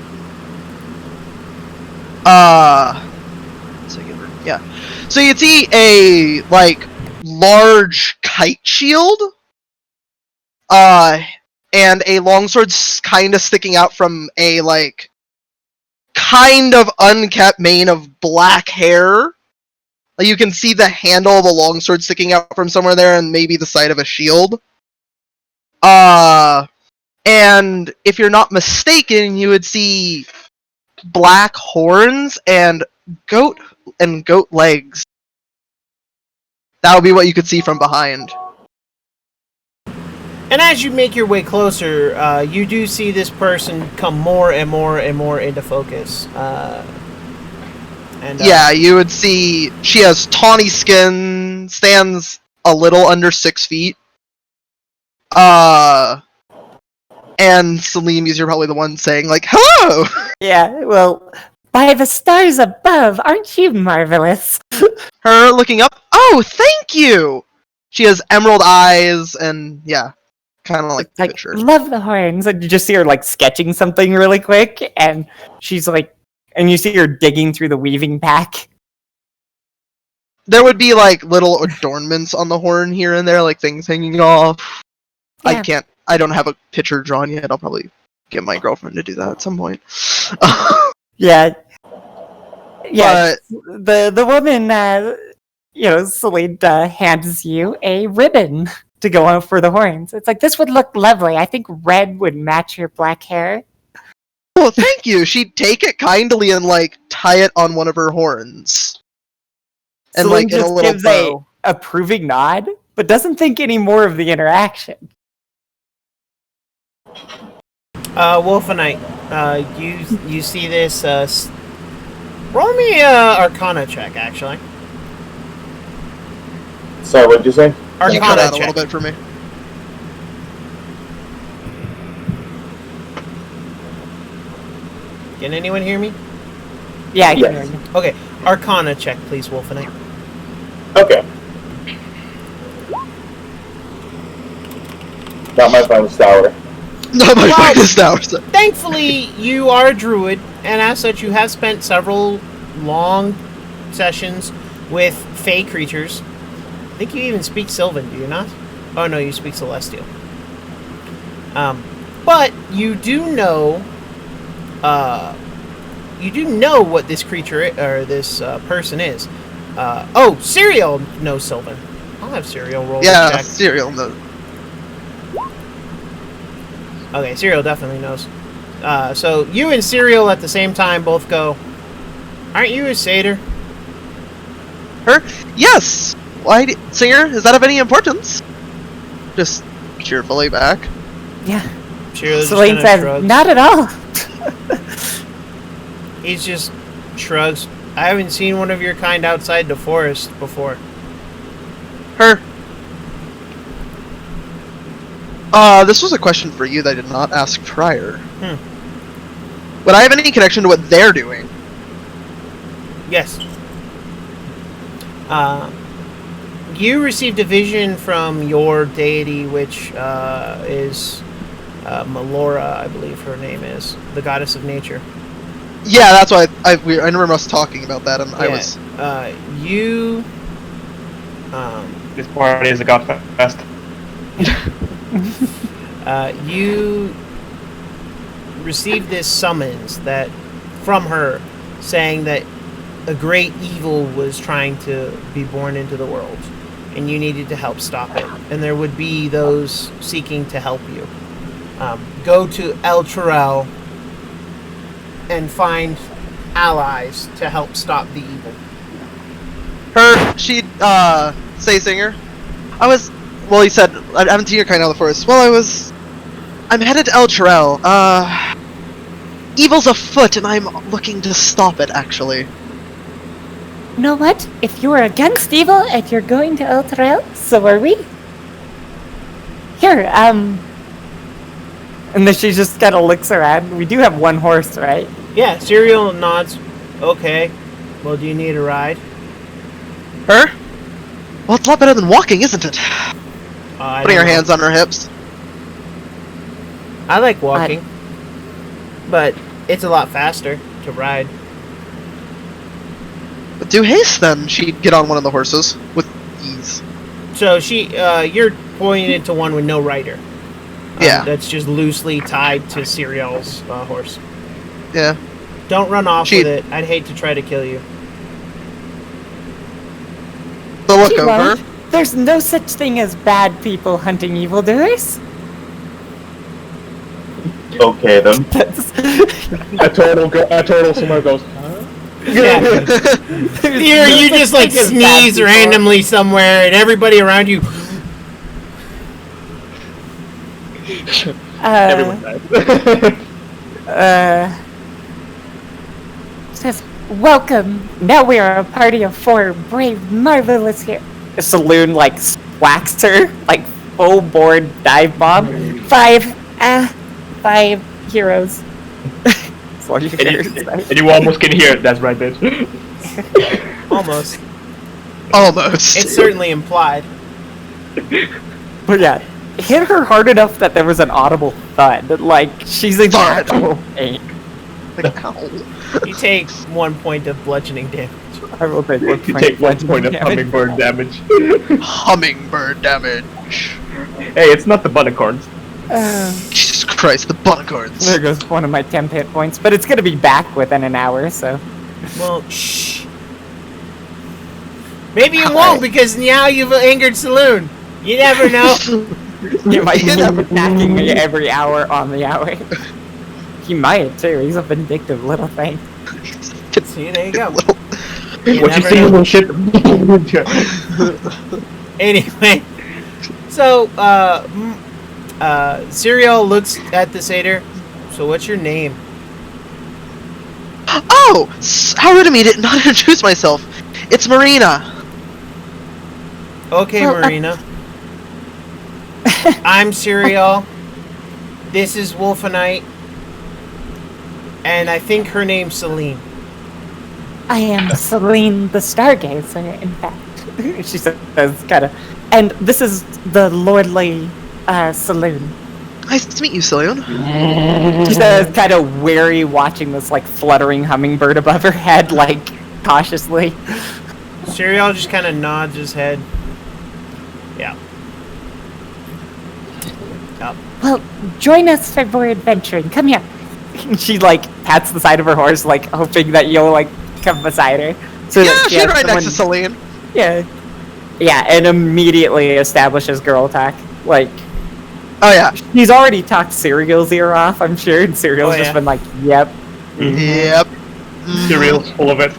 Yeah. So you'd see a, large kite shield, and a longsword kind of sticking out from a, kind of unkept mane of black hair. Like, you can see the handle of a longsword sticking out from somewhere there, and maybe the side of a shield. And if you're not mistaken, you would see black horns and goat legs. That would be what you could see from behind. And as you make your way closer, you do see this person come more and more and more into focus. Yeah, you would see she has tawny skin, stands a little under 6 feet. And Celine, you're probably the one saying, hello! Yeah, well, by the stars above, aren't you marvelous? Her looking up, oh, thank you! She has emerald eyes, and yeah, kind of like the picture. Love the horns. And you just see her, sketching something really quick, and she's and you see her digging through the weaving pack. There would be, little adornments on the horn here and there, things hanging off. Yeah. I don't have a picture drawn yet. I'll probably get my girlfriend to do that at some point. Yeah. Yeah. But the woman, Celine hands you a ribbon to go on for the horns. It's this would look lovely. I think red would match your black hair. Oh, thank you. She'd take it kindly and, tie it on one of her horns. And, Celine in a just little gives bow. a approving nod, but doesn't think any more of the interaction. Wolfenite, you see this, roll me a Arcana check, actually. Sorry, what did you say? Can you cut Arcana out a check. little bit for me? Can anyone hear me? Yeah, I can Yes. hear you. Okay, Arcana check, please, Wolfenite. Okay. Not my finest hour. Not my Well, finest hours. Thankfully, you are a druid, and as such, you have spent several long sessions with fey creatures. I think you even speak Sylvan, do you not? Oh no, you speak Celestial. But you do know, what this creature or this person is. Serial knows Sylvan. I'll have Serial roll. Yeah, check. Serial knows. Okay, Serial definitely knows. So you and Serial at the same time both go, aren't you a satyr? Her? Yes! Why, Singer, is that of any importance? Just cheerfully back. Yeah. Serial just Celine kinda says, shrugs. not at all. He just shrugs. I haven't seen one of your kind outside the forest before. Her? This was a question for you that I did not ask prior. Would I have any connection to what they're doing? Yes. You received a vision from your deity, which is Melora, I believe her name is, the goddess of nature. Yeah, that's why I remember us talking about that, and I was... you... This party is a godfest. You received this summons from her saying that a great evil was trying to be born into the world, and you needed to help stop it. And there would be those seeking to help you. Go to El Turel and find allies to help stop the evil. She'd, say Singer. Well, he said, I haven't seen your kind out of the forest. Well, I'm headed to El Turel. Evil's afoot, and I'm looking to stop it, actually. You know what? If you're against evil and you're going to El Turel, so are we. Here, And then she just kind of looks around. We do have one horse, right? Yeah, Serial nods. Okay. Well, do you need a ride? Her? Well, it's a lot better than walking, isn't it? Putting her know. hands on her hips. I like walking. But it's a lot faster to ride. But do haste then. She'd get on one of the horses with ease. So you're pointing to one with no rider. Yeah. That's just loosely tied to Serial's horse. Yeah. Don't run off with it. I'd hate to try to kill you. So look She over. won't. There's no such thing as bad people hunting evildoers. Okay, then. A turtle somewhere goes, huh? Yeah. Here, you just like sneeze randomly somewhere, and everybody around you. Everyone dies. Says, welcome. Now we are a party of 4 brave, marvelous here. The saloon like whacks her like full board dive bomb. 5 heroes. That's all you And hear. you almost can hear it. That's right, bitch. Almost. Almost. It's certainly implied. But yeah, hit her hard enough that there was an audible thud. Like she's in Thud. pain. Like, ow. You take 1 point of bludgeoning damage. I will take 1 You point. take 1 point of damage. hummingbird damage. Hummingbird damage. Hey, it's not the bunicorns. Jesus Christ, the bunicorns. There goes one of my temp hit points, but it's gonna be back within an hour, so. Well, shh. Maybe you won't, because now you've angered Saloon. You never know. He might be attacking me every hour on the hour. He might too. He's a vindictive little thing. See, there you go. What you never see, know. little shit? Anyway, so Serial looks at the satyr. So, what's your name? Oh! How rude of me to not introduce myself. It's Marina. Okay, Well, Marina. I'm Serial. This is Wolfenite. And I think her name's Celine. I am Celine the Stargazer, in fact. She says, kind of. And this is the lordly saloon. Nice to meet you, Celine. She says, kind of wary, watching this like fluttering hummingbird above her head, like cautiously. Serial just kind of nods his head. Yeah. Well, join us for more adventuring. Come here. She like pats the side of her horse, like hoping that you'll like come beside her. So Yeah, that she she's has right next to someone- Celine. Yeah. Yeah, and immediately establishes girl talk. Like, Oh yeah. he's already talked Serial's ear off, I'm sure, and Serial's Oh, just yeah. been like, yep. Yep. Cereal's full of it.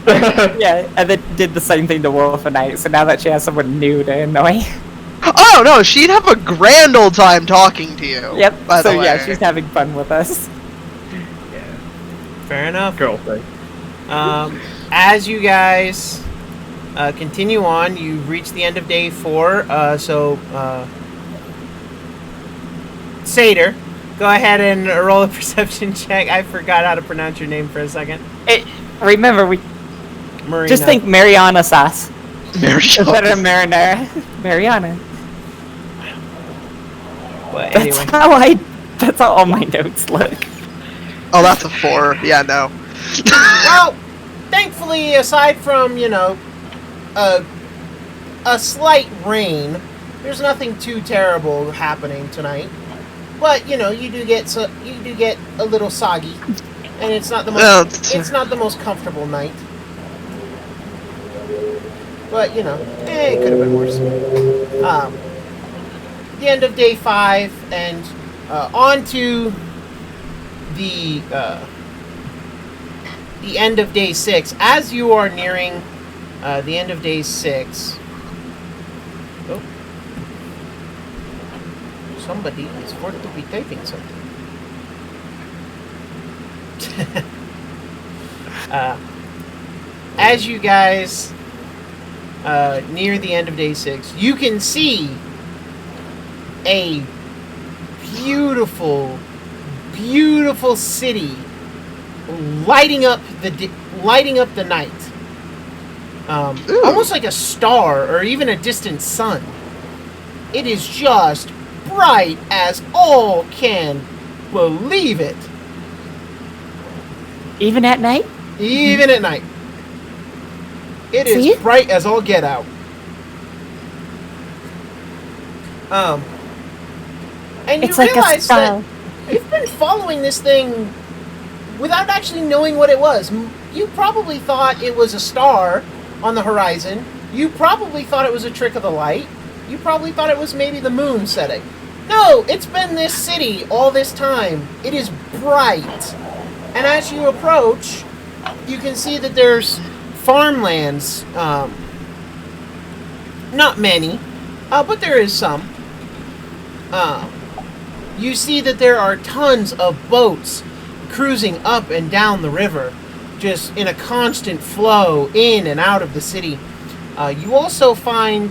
Yeah, and then did the same thing to Wolfenite, so now that she has someone new to annoy. Oh no, she'd have a grand old time talking to you. Yep, By so the way. yeah, she's having fun with us. Fair enough. Girl thing. As you guys continue on, you reach the end of day 4. Satyr, go ahead and roll a perception check. I forgot how to pronounce your name for a second. Remember, we Marina. just think Mariana sauce. Mary Instead of marinara. Mariana. But That's anyway. that's how all my notes look. Oh, that's a 4. Yeah, no. Well, thankfully, aside from, a slight rain, there's nothing too terrible happening tonight. But, you do get a little soggy, and it's not the most it's not the most comfortable night. But, it could have been worse. The end of day 5, and on to the end of day 6. As you are nearing the end of day 6, somebody is forcibly typing something. As you guys near the end of day 6, you can see a beautiful beautiful city lighting up the night. Almost like a star or even a distant sun. It is just bright as all can believe it. Even at night? Even at night. It is bright as all get out. And you realize that you've been following this thing without actually knowing what it was. You probably thought it was a star on the horizon. You probably thought it was a trick of the light. You probably thought it was maybe the moon setting. No, it's been this city all this time. It is bright. And as you approach, you can see that there's farmlands. Not many, but there is some. You see that there are tons of boats cruising up and down the river, just in a constant flow in and out of the city. You also find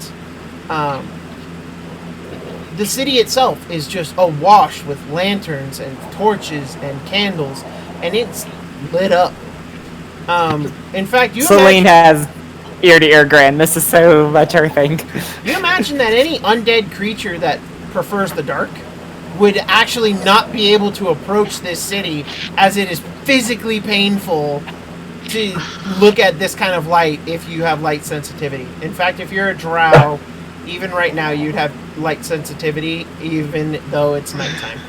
the city itself is just awash with lanterns and torches and candles, and it's lit up. In fact, Celine has ear-to-ear grin. This is so much her thing. You imagine that any undead creature that prefers the dark would actually not be able to approach this city, as it is physically painful to look at this kind of light if you have light sensitivity. In fact, if you're a drow, even right now, you'd have light sensitivity, even though it's nighttime.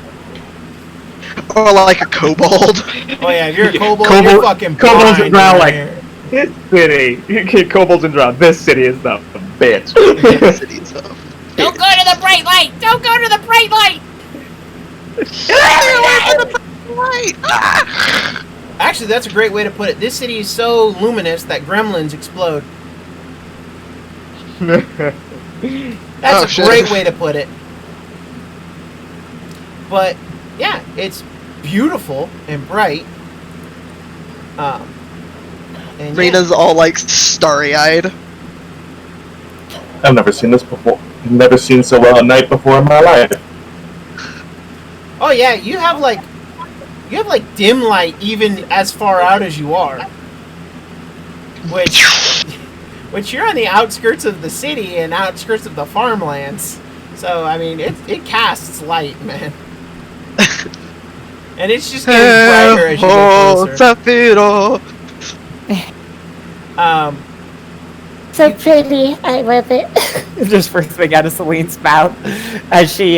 Or like a kobold. Oh yeah, if you're a kobold, you're fucking kobolds and drow like here. this city. Kobolds and drow. This city is the bitch. This city's up. Don't go to the bright light! Don't go to the bright light! Actually, that's a great way to put it. This city is so luminous that gremlins explode. That's a great way to put it. But yeah, it's beautiful and bright. And Rena's all like starry-eyed. I've never seen this before. I've never seen so well a night before in my life. Oh yeah, you have like dim light even as far out as you are. Which you're on the outskirts of the city and outskirts of the farmlands. So I mean it casts light, man. And it's just getting brighter as you get closer. So pretty, I love it. Just first thing out of Celine's mouth as she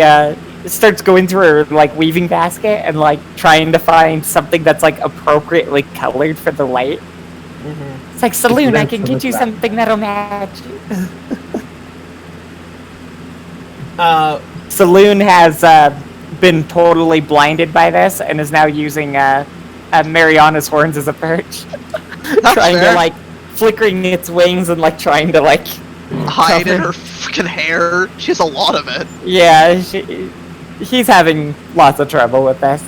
starts going through her like weaving basket and like trying to find something that's like appropriately colored for the light. Mm-hmm. It's like, Celine, I can get you something that'll match you. Celine has been totally blinded by this and is now using Mariana's horns as a perch. Trying to like flickering its wings and like trying to like hide in her freaking hair. She has a lot of it. Yeah, he's having lots of trouble with this.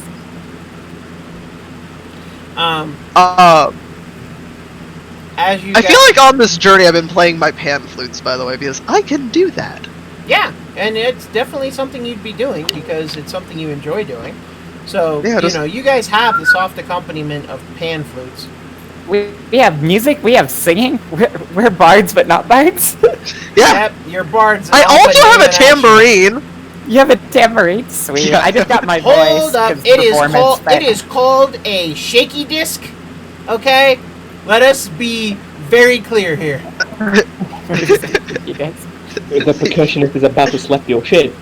As you I feel like on this journey I've been playing my pan flutes, by the way, because I can do that. Yeah, and it's definitely something you'd be doing because it's something you enjoy doing. So, yeah, you guys have the soft accompaniment of pan flutes. We have music, we have singing. We're bards, but not bards. Yeah. Yep, you're bards. I also have a tambourine. You have a tambourine? Sweet. Yeah. I just got my voice. Hold up. It is called a shaky disc. Okay? Let us be very clear here. The percussionist is about to slap your shit.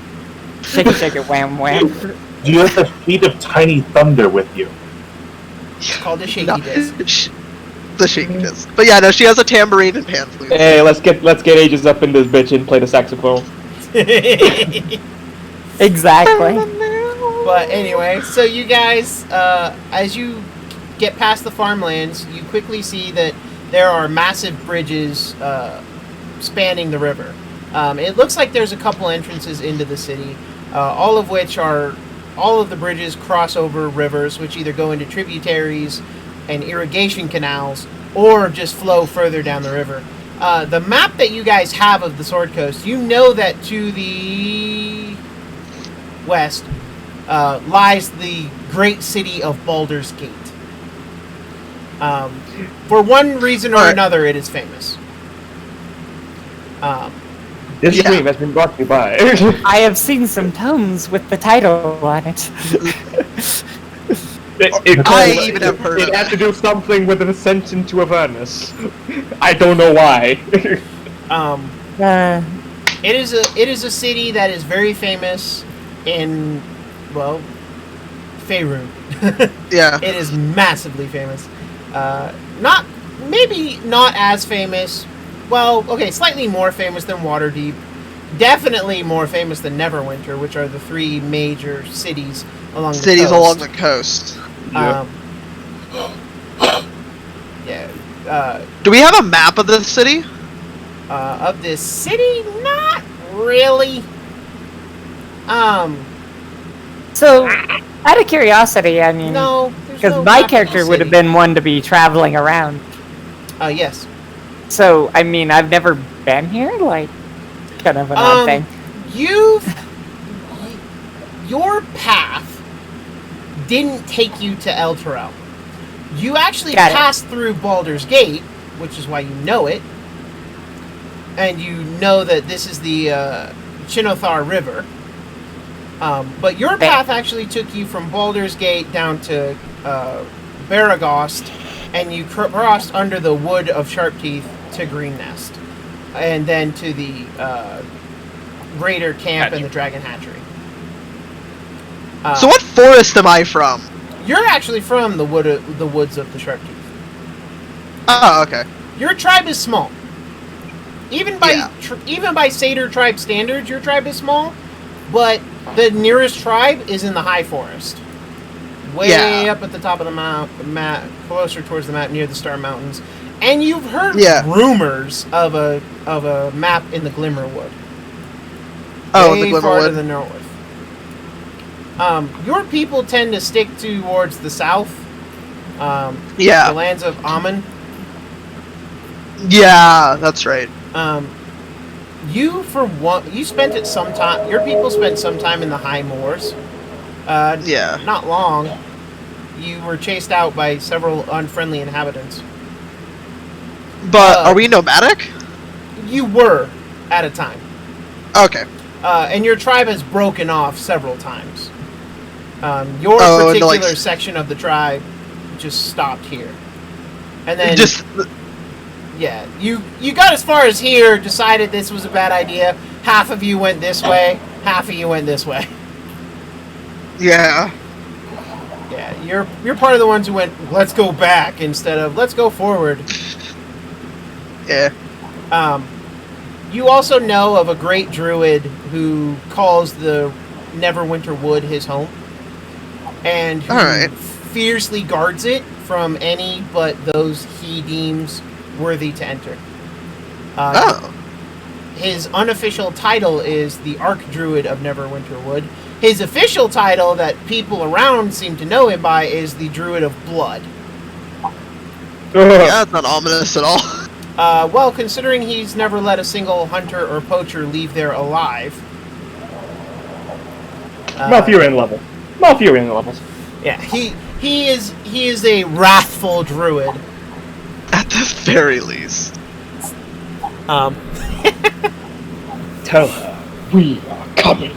Shake it, shake it, wham, wham. Do you have the feet of tiny thunder with you? It's called a shaky disc. The shaky disc. But yeah, no, she has a tambourine and pan flute. Hey, let's get Aegis up in this bitch and play the saxophone. Exactly. But anyway, so you guys, as you get past the farmlands, you quickly see that there are massive bridges spanning the river. It looks like there's a couple entrances into the city, all of the bridges cross over rivers, which either go into tributaries and irrigation canals, or just flow further down the river. The map that you guys have of the Sword Coast, you know that to the west lies the great city of Baldur's Gate. For one reason or another, it is famous. This stream has been brought to you by. I have seen some tomes with the title on it. I even have heard of it. It had it. to do something with an ascent into Avernus. I don't know why. It is a city that is very famous in, well, Faerun. Yeah. It is massively famous. Maybe not as famous. Well, okay, slightly more famous than Waterdeep. Definitely more famous than Neverwinter, which are the three major cities along the coast. Along the coast. Do we have a map of this city? Of this city? Not really. So, out of curiosity, I mean, No. because my character would have been one to be traveling around. Yes. So, I mean, I've never been here, like, kind of an odd thing. Your path didn't take you to Elturel. You actually Got it. passed through Baldur's Gate, which is why you know it. And you know that this is the Chinothar River. But your path actually took you from Baldur's Gate down to Baragost, and you crossed under the Wood of Sharpteeth to Green Nest, and then to the Raider Camp and the Dragon Hatchery. So what forest am I from? You're actually from the woods of the Sharpteeth. Oh, okay. Your tribe is small. Even by Satyr tribe standards, your tribe is small, but the nearest tribe is in the High Forest. Way up at the top of the map, closer towards the map, near the Star Mountains. And you've heard rumors of a map in the Glimmerwood. Oh, way the Glimmerwood. Far to the north. Your people tend to stick towards the south. The lands of Amun. Yeah, that's right. You spent it some time. Your people spent some time in the High Moors. Not long. You were chased out by several unfriendly inhabitants. But are we nomadic? You were at a time. Okay. And your tribe has broken off several times. Your particular section of the tribe just stopped here. And then you got as far as here, decided this was a bad idea. Half of you went this way, half of you went this way. Yeah. Yeah, you're part of the ones who went, let's go back instead of let's go forward. Yeah. You also know of a great druid who calls the Neverwinter Wood his home. And who fiercely guards it from any but those he deems worthy to enter. His unofficial title is the Archdruid of Neverwinter Wood. His official title that people around seem to know him by is the Druid of Blood. Yeah, that's not ominous at all. Well, considering he's never let a single hunter or poacher leave there alive. Malfurion levels. Yeah, he is a wrathful druid. At the very least. Tell her we are coming.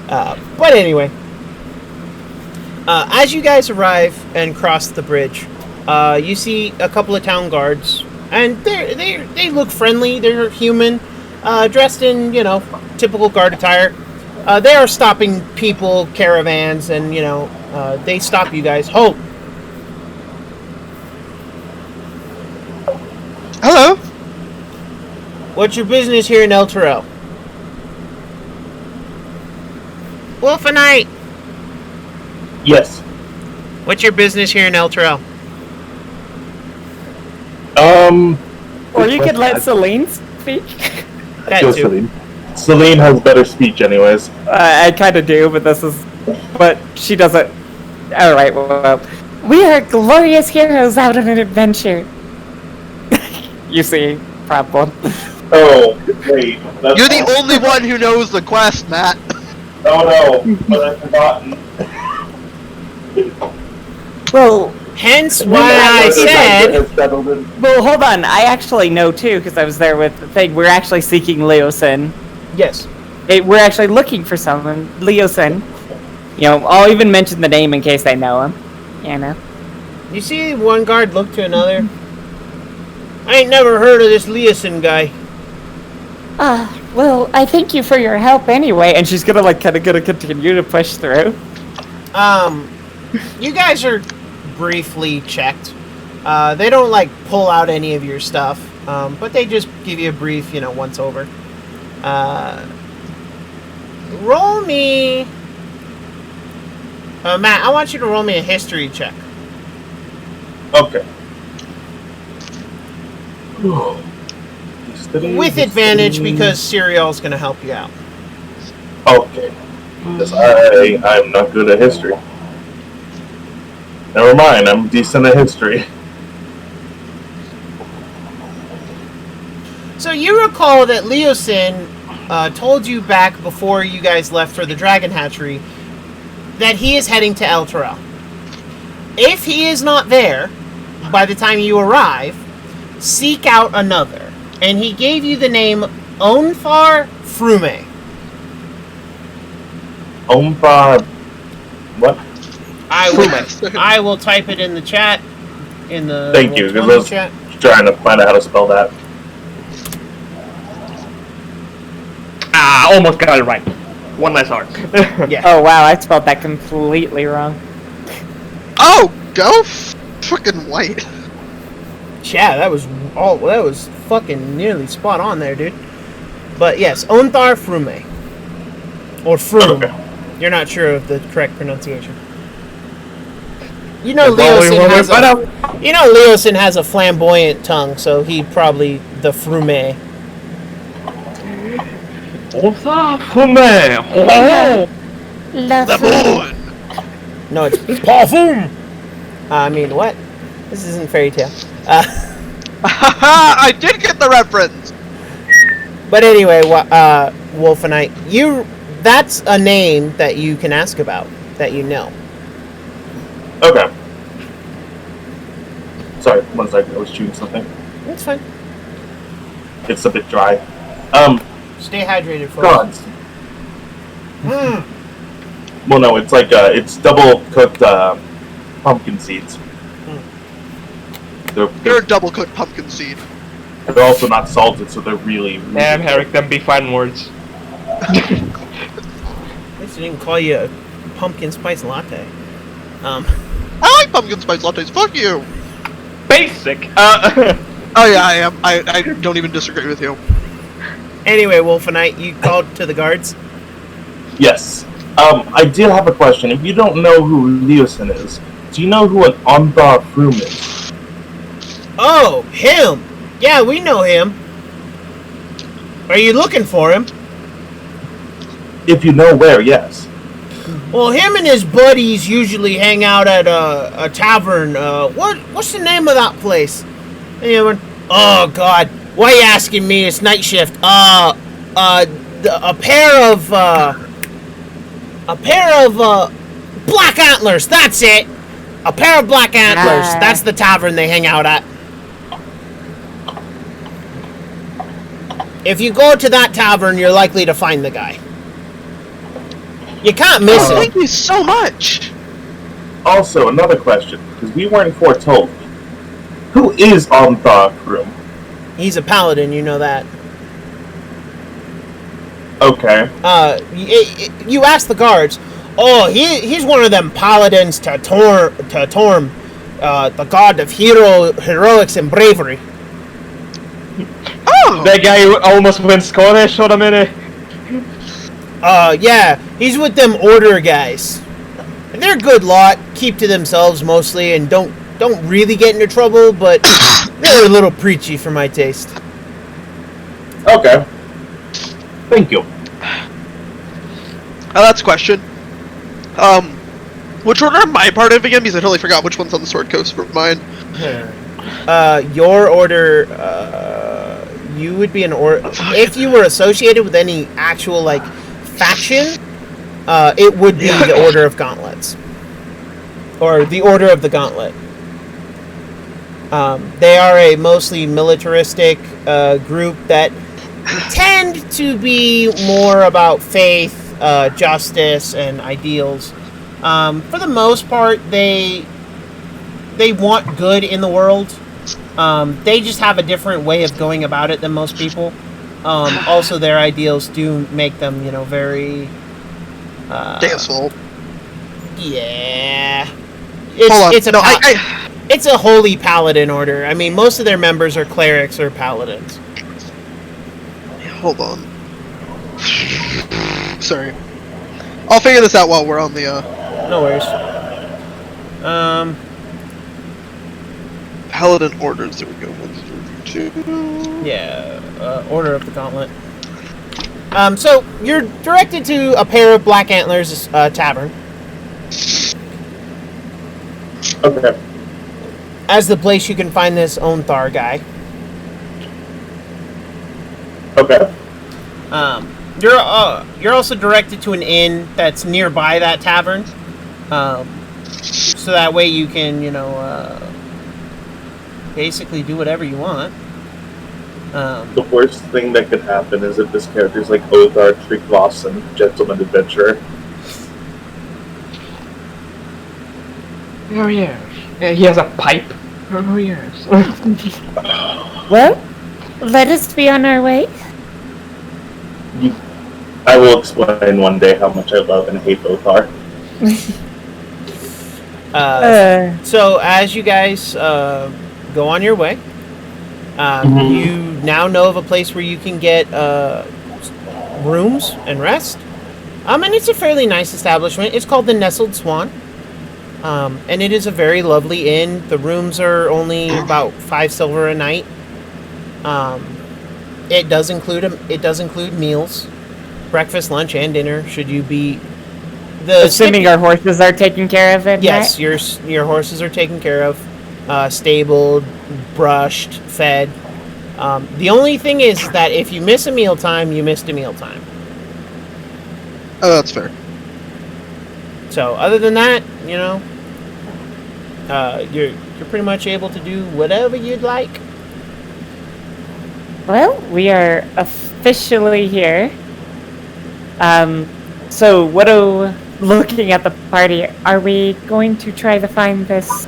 But anyway, as you guys arrive and cross the bridge, you see a couple of town guards, and they look friendly. They're human, dressed in typical guard attire. They are stopping people, caravans, and they stop you guys. Halt! Hello. What's your business here in Elturel? Wolfenite! Yes. What's your business here in Elturel? Or you could let Celine speak. That Go, too. Celine. Celine has better speech, anyways. I kind of do, but she doesn't. All right, well, we are glorious heroes out on an adventure. You see, problem. Oh, wait. That's You're the only one who knows the quest, Matt. Oh no, but I've forgotten. Well, hence why I said... Well, hold on. I actually know, too, because I was there with the thing. We're actually seeking Leosin. Yes. We're actually looking for someone. Leosin. You know, I'll even mention the name in case they know him. You know. You see one guard look to another? I ain't never heard of this Leosin guy. Well, I thank you for your help anyway. And she's gonna, kind of continue to push through. You guys are briefly checked. They don't, pull out any of your stuff. But they just give you a brief, once over. Roll me... Matt, I want you to roll me a history check. Okay. With advantage, because Serial's going to help you out. Okay. Because I'm not good at history. Never mind, I'm decent at history. So you recall that Leosin told you back before you guys left for the Dragon Hatchery that he is heading to El Terrell. If he is not there by the time you arrive, seek out another. And he gave you the name Onfar Frume. Onfar... What? I will type it in the chat. Thank you, because I was trying to find out how to spell that. Almost got it right. One less R. Yeah. Oh wow, I spelled that completely wrong. Oh, go fucking white. Yeah, that was fucking nearly spot on there, dude. But yes, Onthar Frume. Or Frume. Okay. You're not sure of the correct pronunciation. Leosin has a flamboyant tongue, so he probably the Frume. The moon. No, it's parfum. I mean, what? This isn't fairy tale. I did get the reference. But anyway, Wolfenite, that's a name that you can ask about, that you know. Okay. Sorry, 1 second, I was chewing something. That's fine. It's a bit dry. Stay hydrated, folks. Gods. Well, no, it's it's double cooked pumpkin seeds. They're a double cooked pumpkin seed. They're also not salted, so they're really, really Damn, good. Herrick, them be fine words. At least I didn't call you a pumpkin spice latte. I like pumpkin spice lattes. Fuck you. Basic. Oh yeah, I am. I don't even disagree with you. Anyway, Wolfenite, you called to the guards? Yes. I did have a question. If you don't know who Leosin is, do you know who an Onthar Frume is? Oh, him! Yeah, we know him. Are you looking for him? If you know where, yes. Well, him and his buddies usually hang out at a tavern. What's the name of that place? Anyone? Oh God, why are you asking me? It's night shift. A pair of black antlers. That's it. A pair of black antlers. That's the tavern they hang out at. If you go to that tavern, you're likely to find the guy. You can't miss it. Thank you so much. Also, another question, because we weren't foretold. Who is Onthar Frume? He's a paladin, you know that. Okay. You ask the guards. Oh, he's one of them paladins to Torm, the god of heroics and bravery. Oh! That guy who almost went Scottish on a minute. Yeah, he's with them order guys. And they're a good lot, keep to themselves mostly, and don't really get into trouble, but they're a little preachy for my taste. Okay. Thank you. That's a question. Which order am I part of again? Because I totally forgot which one's on the Sword Coast for mine. Your order, you would be an order. If you were associated with any actual, faction, it would be the Order of Gauntlets. or the Order of the Gauntlet. They are a mostly militaristic group that tend to be more about faith, justice, and ideals. For the most part, they want good in the world. They just have a different way of going about it than most people. Also, their ideals do make them, very... Asshole. Yeah. Hold on. It's a holy paladin order. I mean, most of their members are clerics or paladins. Hold on. Sorry. I'll figure this out while we're on the, No worries. Paladin Orders. There we go. 1 through 2. Yeah, Order of the Gauntlet. So, you're directed to a pair of Black Antlers tavern. Okay. As the place you can find this Onthar guy. Okay. You're also directed to an inn that's nearby that tavern. So that way you can, basically do whatever you want. The worst thing that could happen is if this character's like Othar Tryggvason, Gentleman Adventurer. Oh yes. He has a pipe. Oh yes. Well, let us be on our way. I will explain one day how much I love and hate Othar. So as you guys go on your way, you now know of a place where you can get rooms and rest. And it's a fairly nice establishment. It's called the Nestled Swan. And it is a very lovely inn. The rooms are only about 5 silver a night. It does include meals, breakfast, lunch, and dinner. Should you be assuming our horses are taken care of at yes, night? your horses are taken care of, stabled, brushed, fed. The only thing is that if you miss a mealtime, you missed a mealtime. Oh, that's fair. So other than that, you're pretty much able to do whatever you'd like. Well, we are officially here. So looking at the party, are we going to try to find this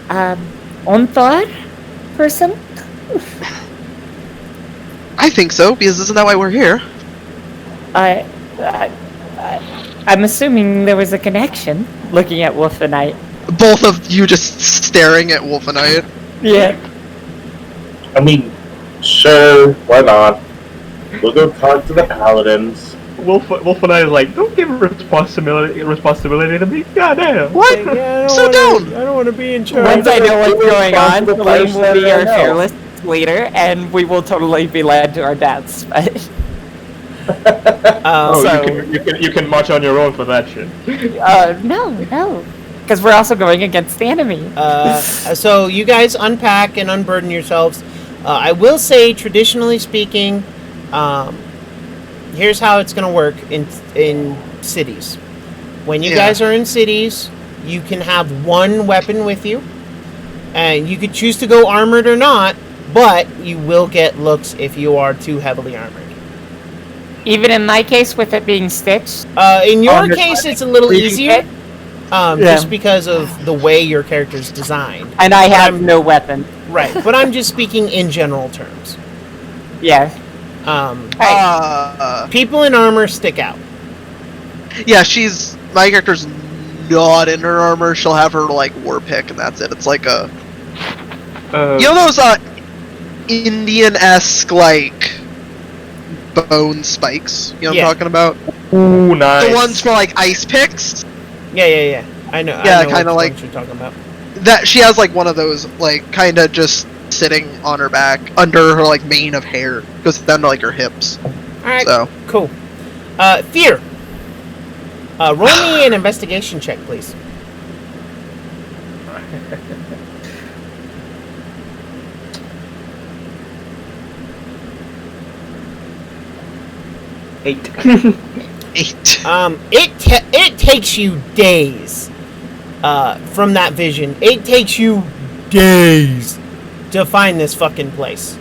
Onthar person? I think so, because isn't that why we're here? I'm assuming there was a connection, looking at Wolfenite. Both of you just staring at Wolfenite. Yeah. I mean, sure, why not? We'll go talk to the paladins. Wolf and I is like, don't give responsibility to me. Goddamn. What? Yeah, So don't! I don't want to be in charge. Once I know what's going on, responsible Celine will be person, our I know. fearless leader, and we will totally be led to our deaths. But You can march on your own for that shit. no, because we're also going against the enemy. So you guys unpack and unburden yourselves. I will say, traditionally speaking, here's how it's going to work in cities. When you guys are in cities, you can have one weapon with you, and you could choose to go armored or not, but you will get looks if you are too heavily armored. Even in my case, with it being stitched. In your case, it's a little Breathing easier, kit? just because of the way your character's designed. And I have no weapon. Right, but I'm just speaking in general terms. Yeah. People in armor stick out. Yeah, my character's not in her armor. She'll have her, war pick, and that's it. It's like a... you know those, Indian-esque, bone spikes? You know what I'm talking about? Ooh, nice. The ones for, ice picks? Yeah. I know. Yeah, I know kinda what like- you're talking about. That she has, one of those, kinda just sitting on her back, under her, mane of hair. Goes down to, her hips. Alright, So. cool. Fear. Roll me an investigation check, please. Eight. 8. It takes you days from that vision. It takes you days to find this fucking place.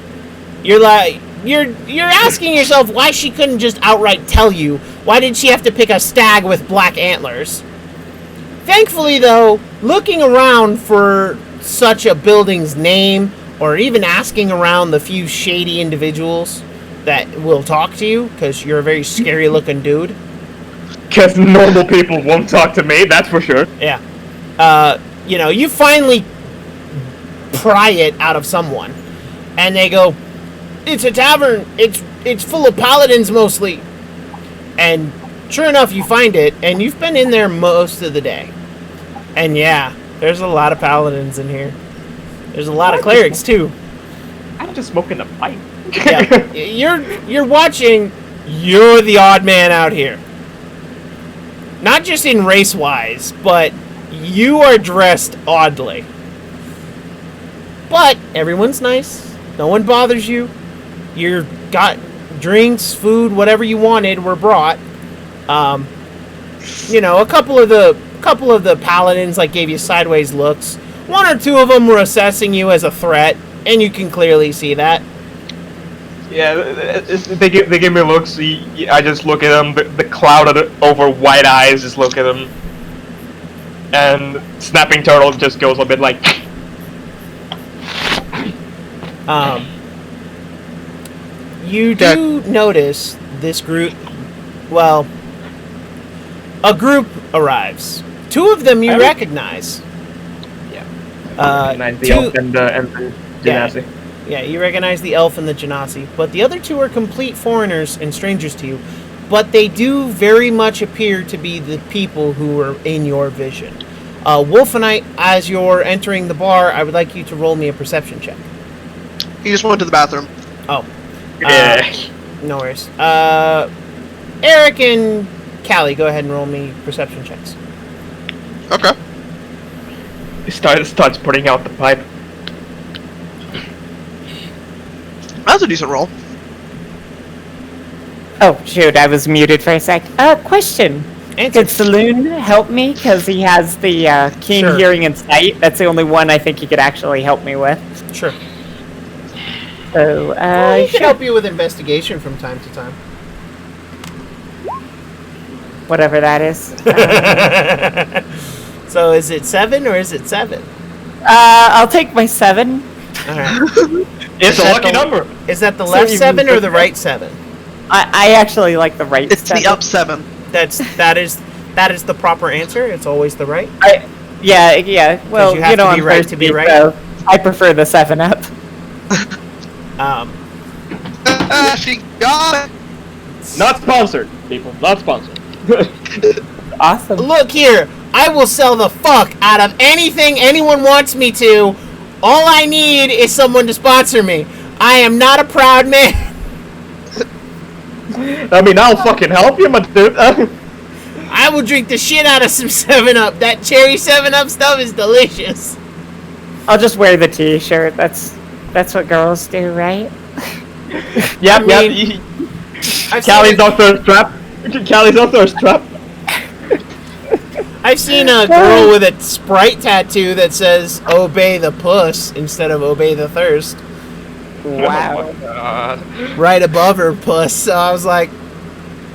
You're asking yourself why she couldn't just outright tell you. Why did she have to pick a stag with black antlers? Thankfully, though, looking around for such a building's name, or even asking around the few shady individuals that will talk to you, because you're a very scary-looking dude. Because normal people won't talk to me, that's for sure. Yeah. You finally pry it out of someone, and they go, "It's a tavern. It's full of paladins mostly." And sure enough, you find it, and you've been in there most of the day. And yeah, there's a lot of paladins in here. There's a lot of clerics too. I'm just smoking a pipe. Yeah, you're watching. You're the odd man out here. Not just in race-wise, but you are dressed oddly. But everyone's nice. No one bothers you. You got drinks, food, whatever you wanted were brought. A couple of the paladins gave you sideways looks. One or two of them were assessing you as a threat, and you can clearly see that. Yeah, they give me looks. I just look at them. The cloud over white eyes just look at them, and Snapping Turtle just goes a bit like. You do notice this group. Well, a group arrives. Two of them you recognize. Yeah. Recognize the elf and the genasi. Yeah, you recognize the elf and the genasi, but the other two are complete foreigners and strangers to you. But they do very much appear to be the people who are in your vision. Wolfenite, as you're entering the bar, I would like you to roll me a perception check. He just went to the bathroom. Oh. Yeah. No worries. Eric and Callie, go ahead and roll me perception checks. Okay. He starts putting out the pipe. That's a decent roll. Oh, shoot, I was muted for a sec. Question. Answer. Could Saloon help me? Because he has the keen Sure. hearing and sight. That's the only one I think he could actually help me with. Sure. So, He can help you with investigation from time to time. whatever that is. So is it 7 or is it 7? I'll take my 7. All right. It's a lucky number. Is that the So left you 7 or moved the it right 7? I actually like the right It's 7. the up 7. That is the proper answer. It's always the right. Yeah. Well, you have to be I'm right to be thirsty, right. so I prefer the 7-Up. She got it! Not sponsored, people. Not sponsored. Awesome. Look here. I will sell the fuck out of anything anyone wants me to. All I need is someone to sponsor me. I am not a proud man. I mean, I'll fucking help you, but dude. I will drink the shit out of some 7-Up. That cherry 7-Up stuff is delicious. I'll just wear the T-shirt. That's what girls do, right? Yep. I've Callie's seen, also a strap. Callie's also a strap. I've seen a girl with a Sprite tattoo that says "Obey the puss" instead of "Obey the thirst" Wow. right above her puss. So I was like,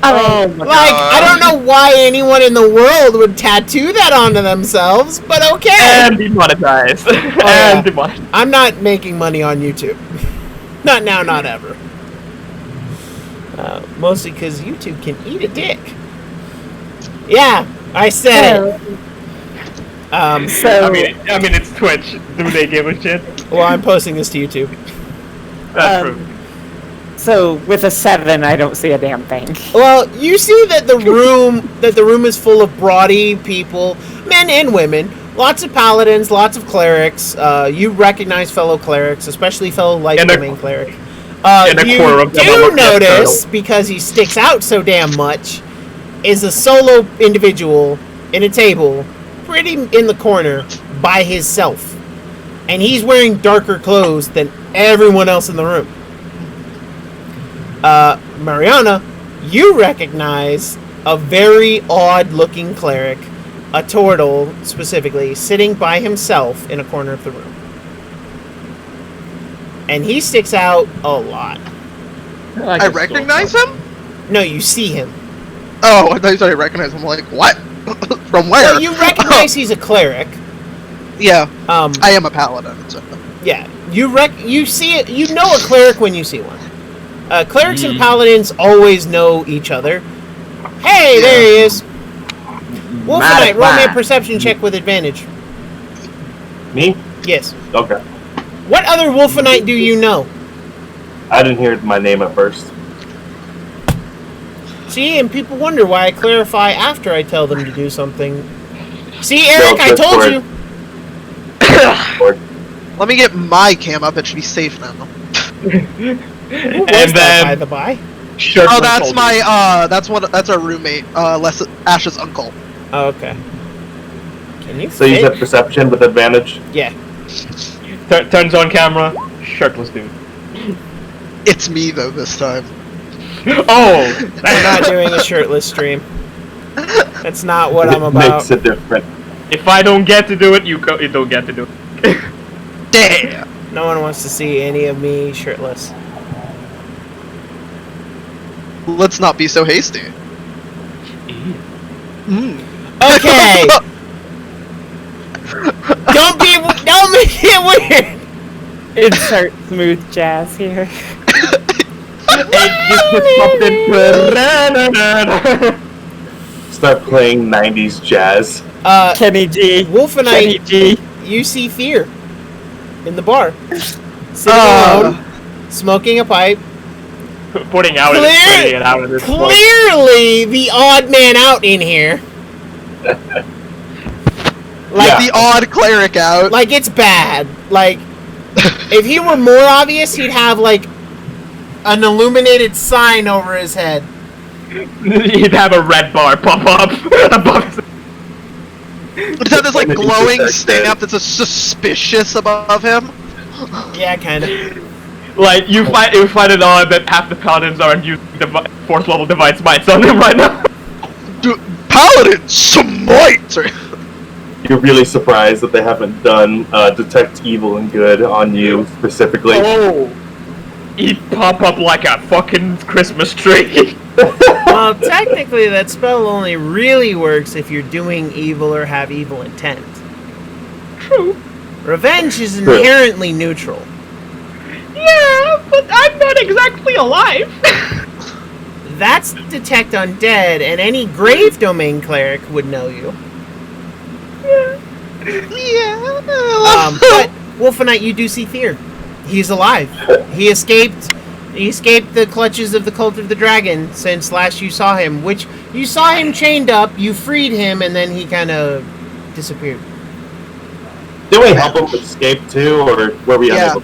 Oh my I don't know why anyone in the world would tattoo that onto themselves, but okay. And demonetized. yeah. And demonetized. I'm not making money on YouTube. Not now, not ever. Mostly because YouTube can eat a dick. Yeah, I said it. So, I mean, it's Twitch. Do they give a shit? Well, I'm posting this to YouTube. That's true. so with a 7, I don't see a damn thing. Well, you see that the room is full of broady people, men and women. Lots of paladins, lots of clerics. You recognize fellow clerics, especially fellow light-domain cleric. and a quarter You of them are do looking at notice, Turtle. because he sticks out so damn much, is a solo individual in a table, pretty in the corner, by himself. And he's wearing darker clothes than everyone else in the room. Mariana, you recognize a very odd-looking cleric. a turtle, specifically, sitting by himself in a corner of the room. And he sticks out a lot. I recognize him? No, you see him. Oh, I thought you said I recognize him. I'm like, what? From where? Well, you recognize he's a cleric. Yeah. I am a paladin. So. Yeah. You see it. You know a cleric when you see one. Clerics and paladins always know each other. Hey, there he is. Wolfenite, roll me a perception check with advantage. Me? Yes. Okay. What other Wolfenite do you know? I didn't hear my name at first. See, and people wonder why I clarify after I tell them to do something. See, Eric, I told you. Let me get my cam up. It should be safe now. And then, by the by. Oh, that's my that's our roommate, Ash's uncle. Oh, okay. Can you? So you said perception with advantage? Yeah. Turns on camera, shirtless dude. It's me though this time. Oh, I'm not doing a shirtless stream. That's not what I'm about. Makes it different. If I don't get to do it, you don't get to do it. Damn. No one wants to see any of me shirtless. Let's not be so hasty. Okay. Don't make it weird. Insert smooth jazz here. Start playing 90s jazz. Kenny G. Wolfenite, Kenny G. you see Fear in the bar, sitting alone, smoking a pipe. Putting out it out of this Clearly, the odd man out in here. Like the odd cleric out. Like it's bad. Like if he were more obvious, he'd have like an illuminated sign over his head. He'd have a red bar pop up above his. Would have this like glowing stamp that's suspicious above him. Yeah, kind of. Like you find it odd that half the paladins aren't using fourth level divine smites on them right now. Dude, paladin smite. You're really surprised that they haven't done detect evil and good on you specifically. Oh, he'd pop up like a fucking Christmas tree. Well, technically, that spell only really works if you're doing evil or have evil intent. True. Revenge is inherently neutral. Yeah, but I'm not exactly alive. That's detect undead, and any grave domain cleric would know you. Yeah. But Wolfenite, you do see Fear. He's alive. He escaped the clutches of the Cult of the Dragon since last you saw him. Which you saw him chained up. You freed him, and then he kind of disappeared. Did we help him escape too, or were we unable?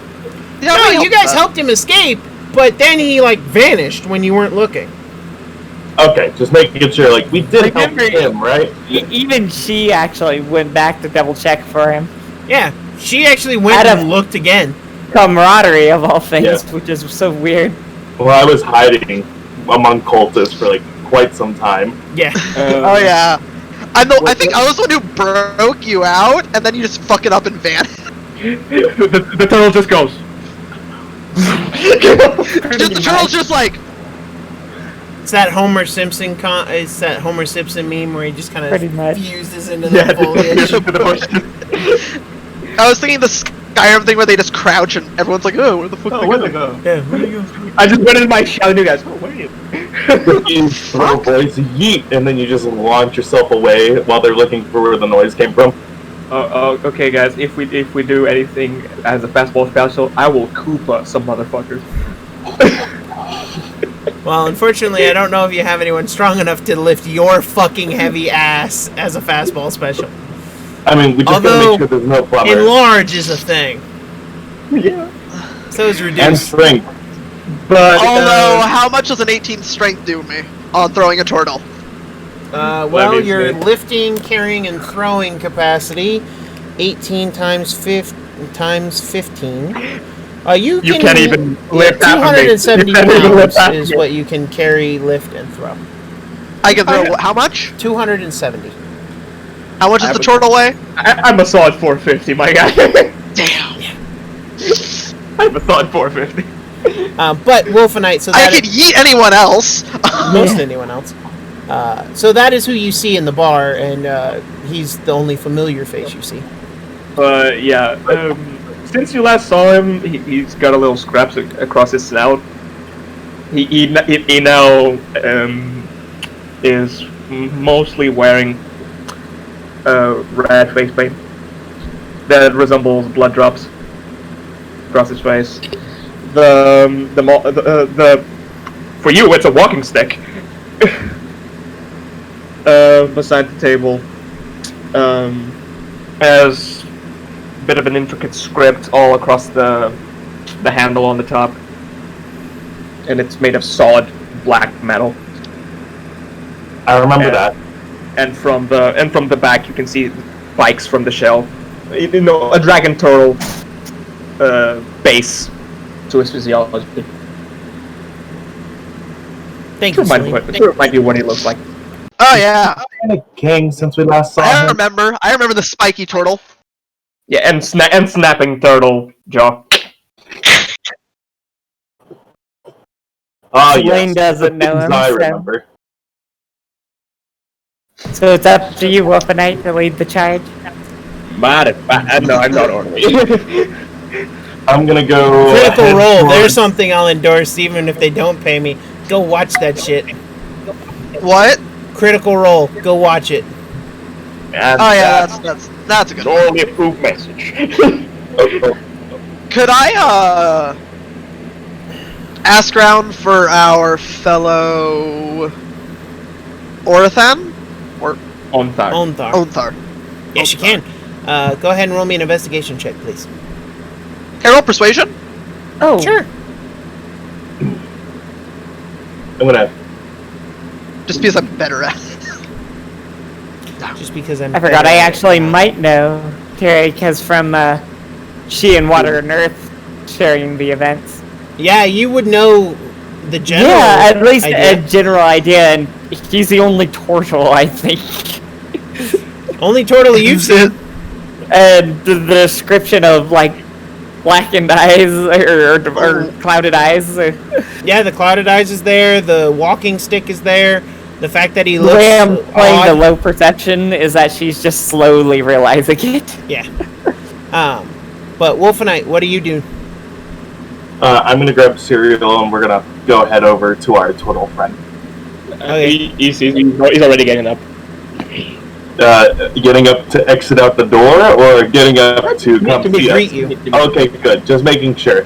Yeah, No, you guys helped him escape, but then he like vanished when you weren't looking. Okay, just making sure. Like we did help him, right? Even she actually went back to double check for him. Yeah, she actually went and looked again. Camaraderie of all things, which is so weird. Well, I was hiding among cultists for like quite some time. Yeah. Oh yeah. I think I was the one who broke you out, and then you just fuck it up and vanish. the turtle just goes. The turtle's just like. It's that Homer Simpson meme where he just kind of fuses into the foliage. I was thinking the Skyrim thing where they just crouch and everyone's like, "Oh, where the fuck where'd they go?" Yeah, where'd they go? I just went into my shell and you guys, where are you? You throw boys yeet, and then you just launch yourself away while they're looking for where the noise came from. Okay, guys. If we do anything as a fastball special, I will Koopa some motherfuckers. Well, unfortunately, I don't know if you have anyone strong enough to lift your fucking heavy ass as a fastball special. I mean, we just gotta make sure there's no plumber. Enlarge is a thing. Yeah. So is reduce. And strength. But although, how much does an 18 strength do me on throwing a turtle? Well, your lifting, carrying, and throwing capacity, 18 times 15. You can't even lift 270 pounds is what you can carry, lift, and throw. I can throw how much? 270. How much does the turtle weigh? I'm a solid 450, my guy. Damn. I'm a solid 450. But Wolfenite, so I that could yeet anyone else. most anyone else. So that is who you see in the bar, and he's the only familiar face you see. Yeah. Since you last saw him, he's got a little scraps across his snout. He now is mostly wearing red face paint that resembles blood drops across his face. The for you, it's a walking stick. Beside the table, has a bit of an intricate script all across the handle on the top, and it's made of solid black metal. I remember that. And from the back, you can see spikes from the shell. You know, a dragon turtle base to his physiology. Thank you, Celine. Remind you what he looks like. Oh yeah, Been a king since we last saw I him. remember. I remember the spiky turtle. Yeah, and snapping turtle jaw. Oh, Celine yes. doesn't the know things him, I so- remember. So it's up to you, Wolfenite, to lead the charge. No, I'm not ordering. I'm gonna go. Critical ahead Role. towards- There's something I'll endorse, even if they don't pay me. Go watch that shit. What? Critical Role. Go watch it. Oh yeah, that's a good one. only approved message. Could I ask around for our fellow Orathan? Or On time. Onthar. Onthar. Yes, you can. Go ahead and roll me an investigation check, please. Can I roll persuasion? Oh, Sure. I'm gonna. Just because I'm better at it. Just because I'm. I forgot. I better. actually might know Terry, because from she and Water and Earth sharing the events. Yeah, you would know the general. Yeah, at least idea. a general idea, and he's the only turtle, I think. Only turtle you've seen. And the description of like blackened eyes or clouded eyes. Yeah, the clouded eyes is there. The walking stick is there. The fact that he The looks way I'm playing odd. the low perception is that she's just slowly realizing it. Yeah. But Wolfenite, what do you do? I'm gonna grab cereal and we're gonna go head over to our turtle friend. Okay. He's already getting up. Getting up to exit out the door or getting up to come see us? Greet you. Okay, good. Just making sure.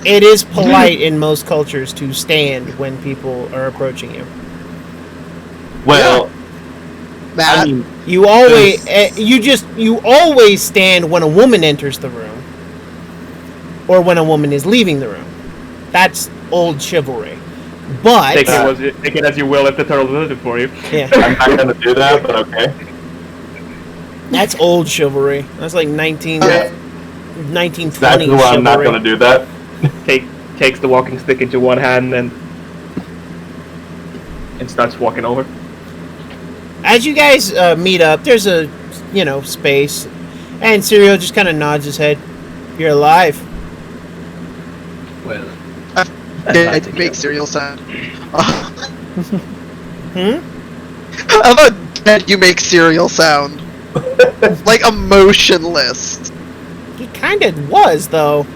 It is polite in most cultures to stand when people are approaching you. Well, Matt, I mean, You always you always stand when a woman enters the room, or when a woman is leaving the room. That's old chivalry. But Take it as you will if the turtle does it for you. yeah, I'm not gonna do that, but okay. that's old chivalry. That's like 1920 Exactly why I'm not gonna do that. Takes the walking stick into one hand and starts walking over. As you guys meet up, there's a space, and Serial just kind of nods his head. You're alive. Well, I make cereal sound. Hmm? How about that you make cereal sound? Like emotionless. He kind of was, though.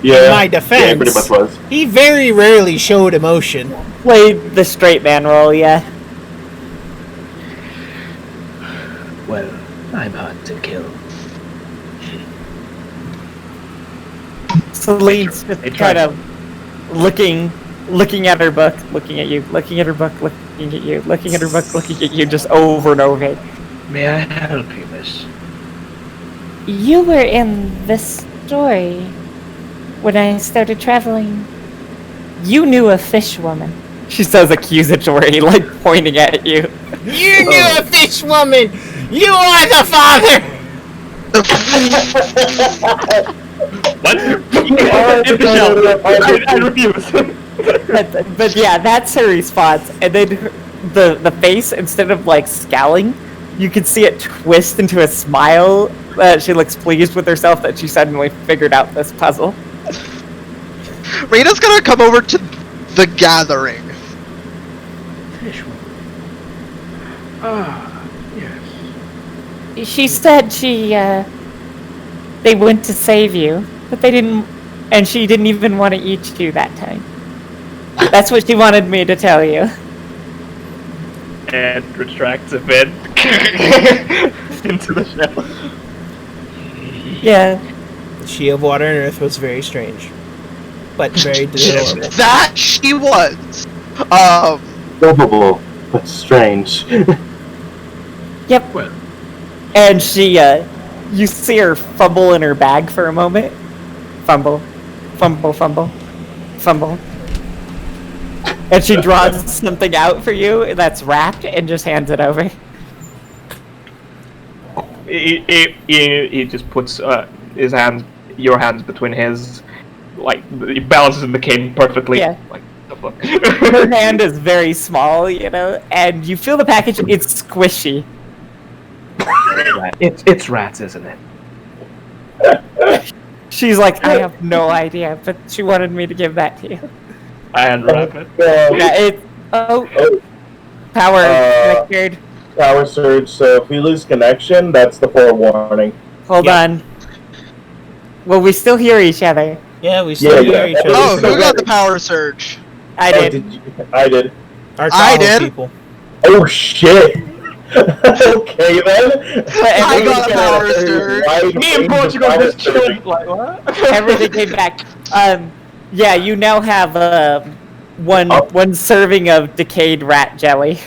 Yeah. In my defense, Yeah, pretty much was. He very rarely showed emotion. Played the straight man role, yeah. well, I'm hard to kill. Celine's just kind of looking at her book, looking at you, looking at her book, looking at you, looking at her book, looking at you, just over and over again. May I help you, miss? You were in this story when I started traveling. You knew a fish woman. She says accusatory, like pointing at you. You knew a fish woman! You are the father! What? I refuse. But yeah, that's her response. And then the face, instead of like scowling, you can see it twist into a smile. She looks pleased with herself that she suddenly figured out this puzzle. Rita's gonna come over to the gathering. Fish one. Ah, yes. She said they went to save you, but they didn't, and she didn't even want to eat you that time. That's what she wanted me to tell you. And retracts a bit into the shell. Yeah. The She of Water and Earth was very strange, but very adorable. That she was. Lovable, but strange. Yep. Well, And she, you see her fumble in her bag for a moment. Fumble. Fumble, fumble. Fumble. And she draws something out for you that's wrapped and just hands it over. He just puts his hands, your hands between his, like, he balances the cane perfectly. Yeah. Like, the fuck. Her hand is very small, you know, and you feel the package, it's squishy. it's rats, isn't it? She's like, I have no idea, but she wanted me to give that to you. I unwrap it. Yeah, it's... Oh. Power connected. Power surge, so if we lose connection, that's the forewarning. Hold on. Well, we still hear each other. Yeah, we still hear each other. Oh, who got the power surge? I Oh, did. I did. Our I Tahoe did. people. Oh shit! Okay then. I got a power surge. Me and Portugal just chilled. Like, what? Everything came back. Yeah, you now have one serving of decayed rat jelly.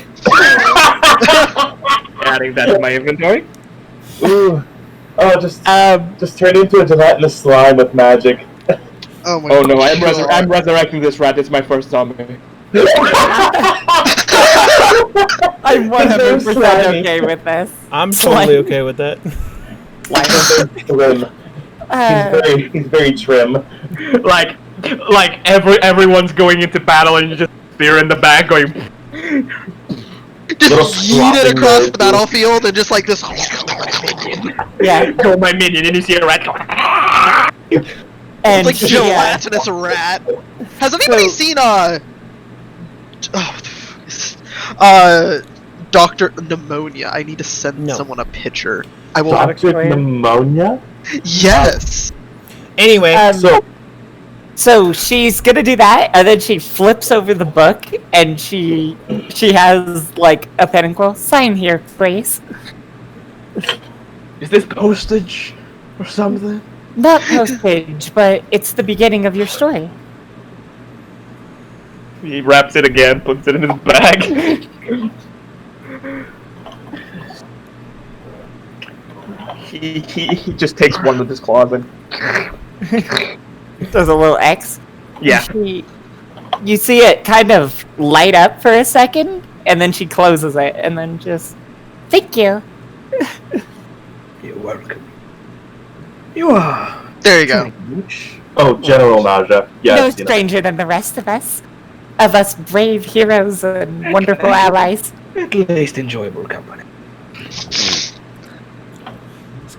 Adding that to my inventory. Ooh. Oh, just turn into a gelatinous slime with magic. Oh my Oh no, I'm God. resurrecting this rat. It's my first zombie. I'm 100% slimy. okay with this. I'm totally okay with that. Slim. He's very trim. like everyone's going into battle and you just steer in the back going. Little Just yeet it slopping across nose. the battlefield and just like this. Yeah, Go my minion, and you see a rat go. and It's like she, gelatinous rat. Has anybody seen Dr. Pneumonia? I need to send No. someone a picture. I will. Dr. Pneumonia? Yes. Anyway, so she's gonna do that, and then she flips over the book, and she has like a pen and quill. Sign here, please. Is this postage or something? Not postage, but it's the beginning of your story. He wraps it again, puts it in his bag. he just takes one with his claws and. There's a little X. Yeah. You see it kind of light up for a second, and then she closes it, and then just, thank you. You're welcome. You are. There you go. Oh, General Nausea. No Yes, you know. stranger than the rest of us brave heroes and wonderful allies. At least enjoyable company. it's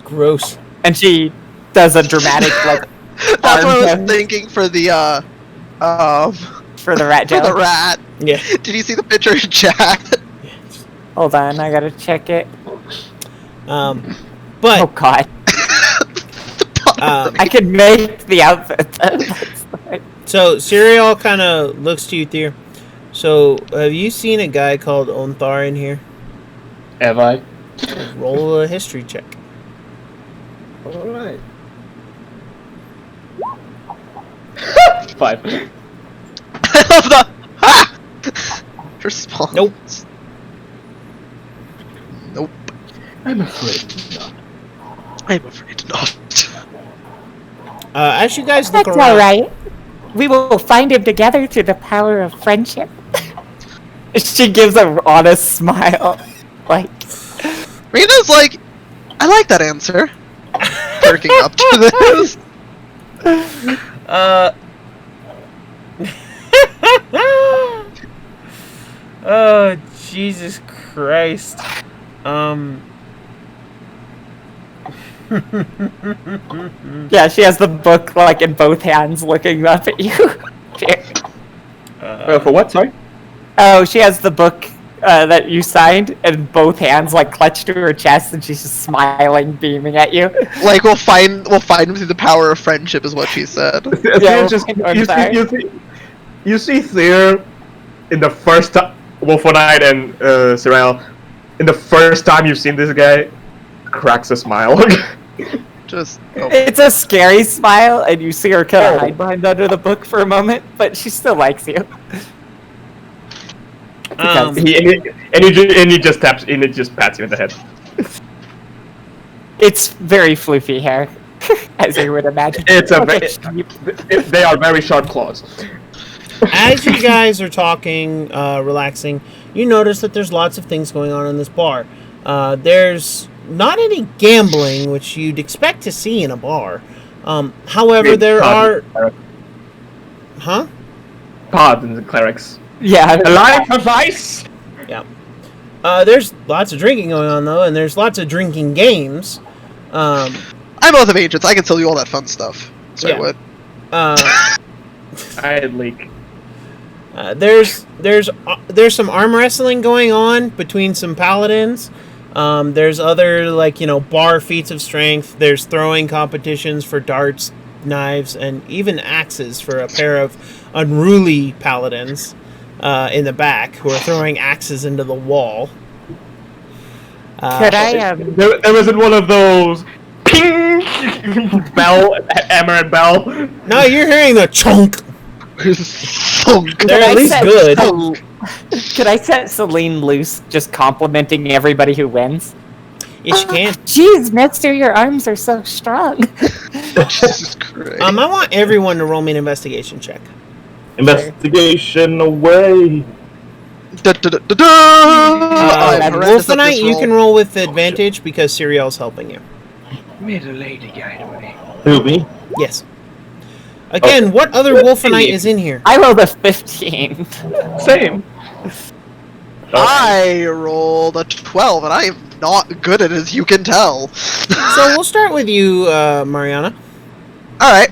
gross. And she does a dramatic like That's what I was arm thinking for the for the rat for jelly. the rat. Yeah. Did you see the picture in chat? Hold on, I gotta check it. Oh But god, I could make the outfit. That's like- so Serial kind of looks to you, Thier. So have you seen a guy called Onthar in here? Have I? Roll a history check. Alright. 5. I love the response. Nope. Nope. I'm afraid not. I'm afraid not. As you guys look That's around, all right. We will find him together through the power of friendship. She gives an honest smile, like. Rita's like, I like that answer. Perking up to this. Oh, Jesus Christ. Yeah, she has the book like in both hands, looking up at you. For what? Sorry. Oh, she has the book that you signed in both hands, like clutched to her chest, and she's just smiling, beaming at you. Like we'll find him through the power of friendship, is what she said. Yeah, you see Thea in the first time, Wolfenite and Cyril, in the first time you've seen this guy, cracks a smile. Just It's a scary smile, and you see her kind of hide behind under the book for a moment, but she still likes you. He just taps, and it just pats you in the head. It's very floofy hair, as you would imagine. They are very sharp claws. As you guys are talking, relaxing, you notice that there's lots of things going on in this bar. There's not any gambling, which you'd expect to see in a bar. However, there are... Huh? Paladins and clerics. Yeah. A life of ice! Yeah. There's lots of drinking going on, though, and there's lots of drinking games. I'm both of agents. I can tell you all that fun stuff. Sorry, Yeah. what? I had leak. There's some arm wrestling going on between some paladins. There's other, like, bar feats of strength. There's throwing competitions for darts, knives, and even axes for a pair of unruly paladins in the back who are throwing axes into the wall. Could I, There wasn't one of those ping bell, hammer and bell. No, you're hearing the chunk. They're at least good. Could I set Celine loose, just complimenting everybody who wins? Yes, you can. Jeez, Mister, your arms are so strong. Jesus Christ. I want everyone to roll me an investigation check. Investigation away. Wolfenite, you can roll with advantage because Serial's helping you. Made a lady guide away. Who, me? Yes. Again, what other Wolfenite is in here? I rolled a 15. Same. I rolled a 12, and I am not good at it, as you can tell. So we'll start with you, Mariana. Alright.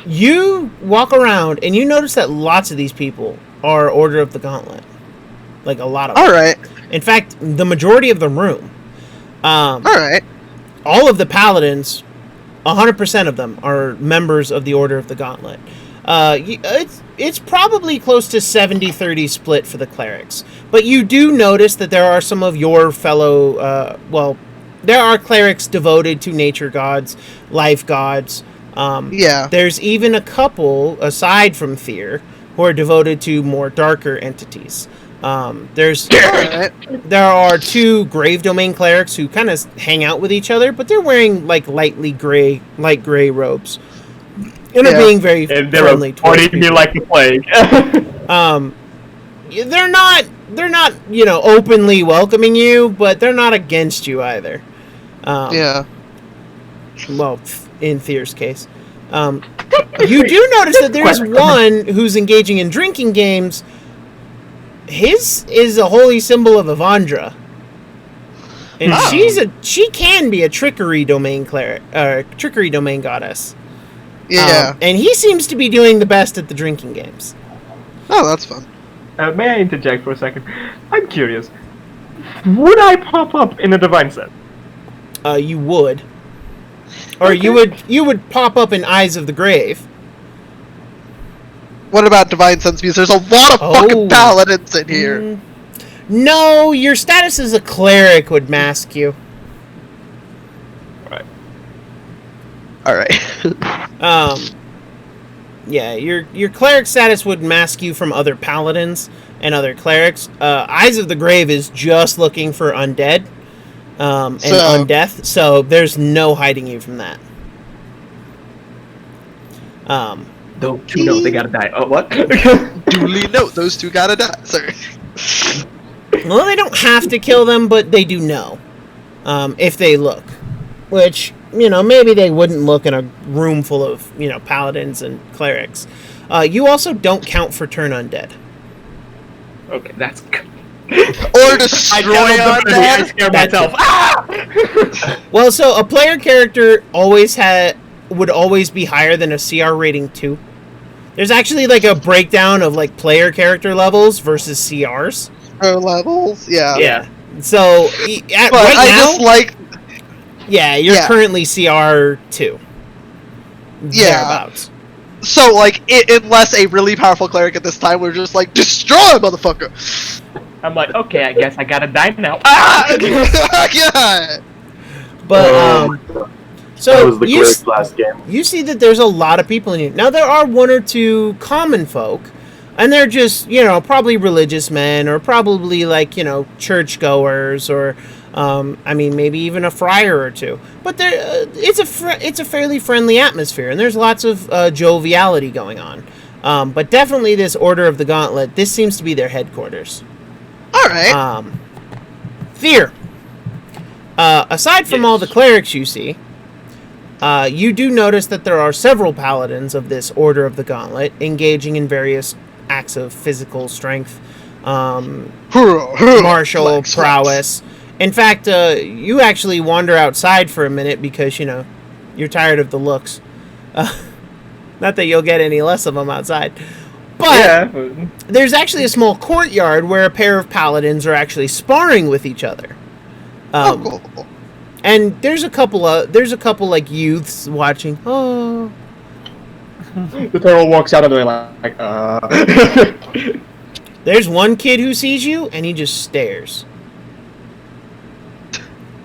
You walk around and you notice that lots of these people are Order of the Gauntlet. Like, a lot of them. Alright. In fact, the majority of the room. Alright. All of the paladins, 100% of them, are members of the Order of the Gauntlet. It's probably close to 70-30 split for the clerics. But you do notice that there are some of your fellow, there are clerics devoted to nature gods, life gods. Yeah. There's even a couple, aside from Fear, who are devoted to more darker entities. There are 2 Grave Domain clerics who kind of hang out with each other, but they're wearing like light gray robes. And are being very friendly towards people. Me like the plague. They're not openly welcoming you, but they're not against you either. Yeah. Well, in Fear's case. You do notice that there's one who's engaging in drinking games. His is a holy symbol of Avandra. And she can be a trickery domain trickery domain goddess. Yeah. And he seems to be doing the best at the drinking games. Oh, that's fun. May I interject for a second? I'm curious. Would I pop up in a divine set? You would. Or you would pop up in Eyes of the Grave. What about Divine Sense? Because there's a lot of fucking paladins in here. No, your status as a cleric would mask you. Alright. Yeah, your cleric status would mask you from other paladins and other clerics. Eyes of the Grave is just looking for undead and undeath, so there's no hiding you from that. Those 2 know they gotta die. Oh, what? Duly note, those 2 gotta die. Sorry. Well, they don't have to kill them, but they do know if they look. Which, maybe they wouldn't look in a room full of, paladins and clerics. You also don't count for turn undead. Okay, that's good. Or destroy I undead. scare myself. Ah! Well, so a player character would always be higher than a CR rating 2. There's actually like a breakdown of like player character levels versus CRs. Levels, yeah. Yeah. So But right I now, just like, yeah, you're Yeah. currently CR 2. Yeah. Thereabouts. so like, unless a really powerful cleric at this time, we're just like, destroy, motherfucker! I'm like, okay, I guess I gotta die now. Ah! Yeah. But that so was the cleric last game. you see that there's a lot of people in here. Now there are one or two common folk, and they're just, probably religious men, or probably like, churchgoers, or I mean, maybe even a friar or two. But it's a fairly friendly atmosphere, and there's lots of joviality going on. But definitely this Order of the Gauntlet, this seems to be their headquarters. Alright. Fear. Aside from all the clerics you see, you do notice that there are several paladins of this Order of the Gauntlet engaging in various acts of physical strength, martial prowess. In fact, you actually wander outside for a minute because, you're tired of the looks. Not that you'll get any less of them outside. But there's actually a small courtyard where a pair of paladins are actually sparring with each other. Cool. And there's a couple like youths watching. Oh. The turtle walks out and they're like, There's one kid who sees you and he just stares.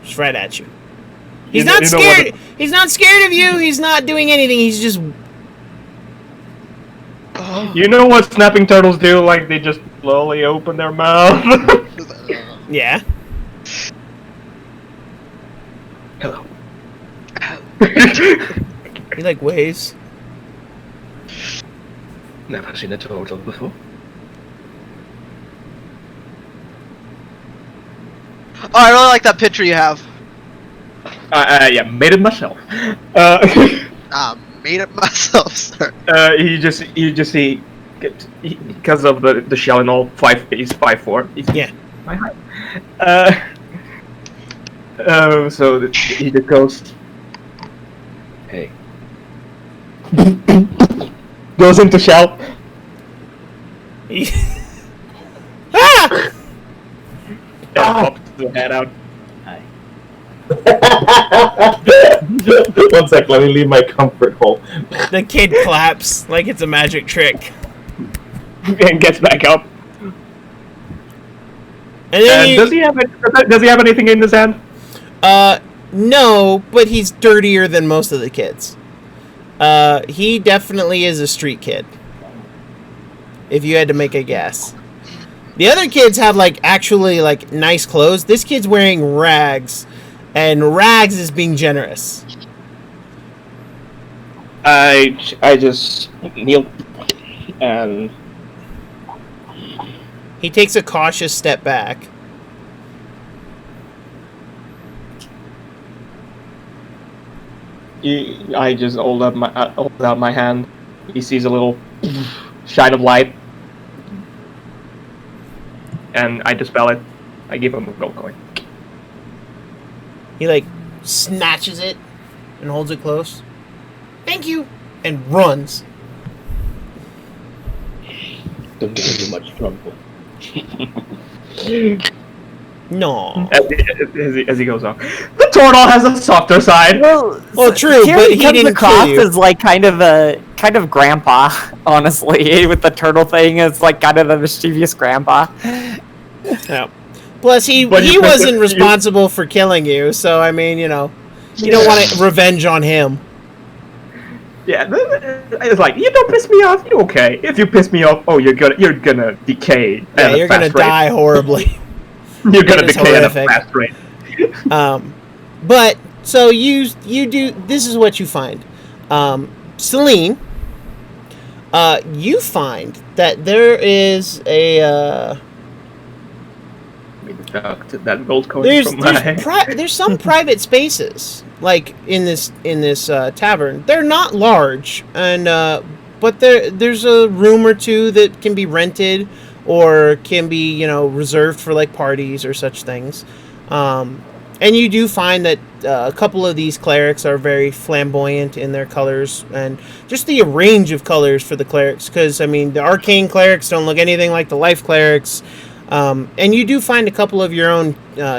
Just right at you. He's not scared. He's not scared of you. He's not doing anything. He's just. You know what snapping turtles do? Like, they just slowly open their mouth. Yeah. Hello. He like waves. Never seen a turtle before. Oh, I really like that picture you have. Yeah, made it myself. Made it myself, sir. He just because of the shell and all, he's 5'4". Yeah. My height. So he just goes. Hey. Goes into shell. Ah! And pops the head out. Hi. 1 sec, let me leave my comfort hole. The kid claps like it's a magic trick. And gets back up. And then And does he have anything in his hand? No, but he's dirtier than most of the kids. He definitely is a street kid. If you had to make a guess. The other kids have actually nice clothes. This kid's wearing rags, and rags is being generous. I just kneel and He takes a cautious step back. I just hold out my hand. He sees a little shine of light, and I dispel it. I give him a gold coin. He snatches it and holds it close. Thank you, and runs. Don't give me much trouble. No. As he goes off, the turtle has a softer side. Well, true, Here but he he comes didn't across kill you. as kind of grandpa, honestly, with the turtle thing. It's kind of the mischievous grandpa. Yeah. Plus, he But you- wasn't responsible for killing you, so I mean, you don't want revenge on him. Yeah, it's like, you don't piss me off. You okay? If you piss me off, you're gonna decay. Yeah, at a you're gonna fast rate. die horribly. You're gonna That is decay at a horrific. fast rate. But so you do. This is what you find, Celine. You find that there is a. That gold coin from my There's some private spaces in this tavern. They're not large, and but there's a room or two that can be rented, or can be, reserved for like parties or such things. And you do find that a couple of these clerics are very flamboyant in their colors, and just the range of colors for the clerics, because, the arcane clerics don't look anything like the life clerics. And you do find a couple of your own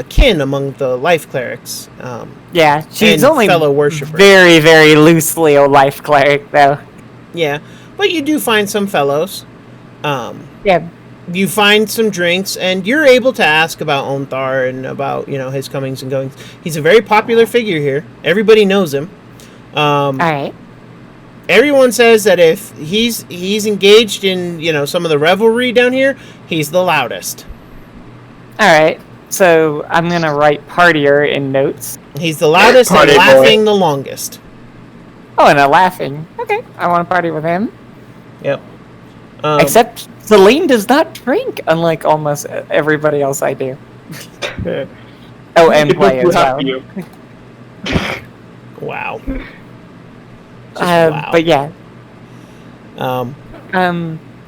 kin among the life clerics. Yeah, she's and only fellow worshippers. Very, very loosely a life cleric, though. Yeah, but you do find some fellows. Yeah. You find some drinks, and you're able to ask about Onthar and about, his comings and goings. He's a very popular figure here. Everybody knows him. All right. Everyone says that if he's engaged in, some of the revelry down here, he's the loudest. All right. So I'm going to write partier in notes. He's the loudest and laughing the longest. Oh, and a laughing. Okay. I want to party with him. Yep. Except Celine does not drink, unlike almost everybody else I do. Oh, and play as well. Wow. Wow. But yeah.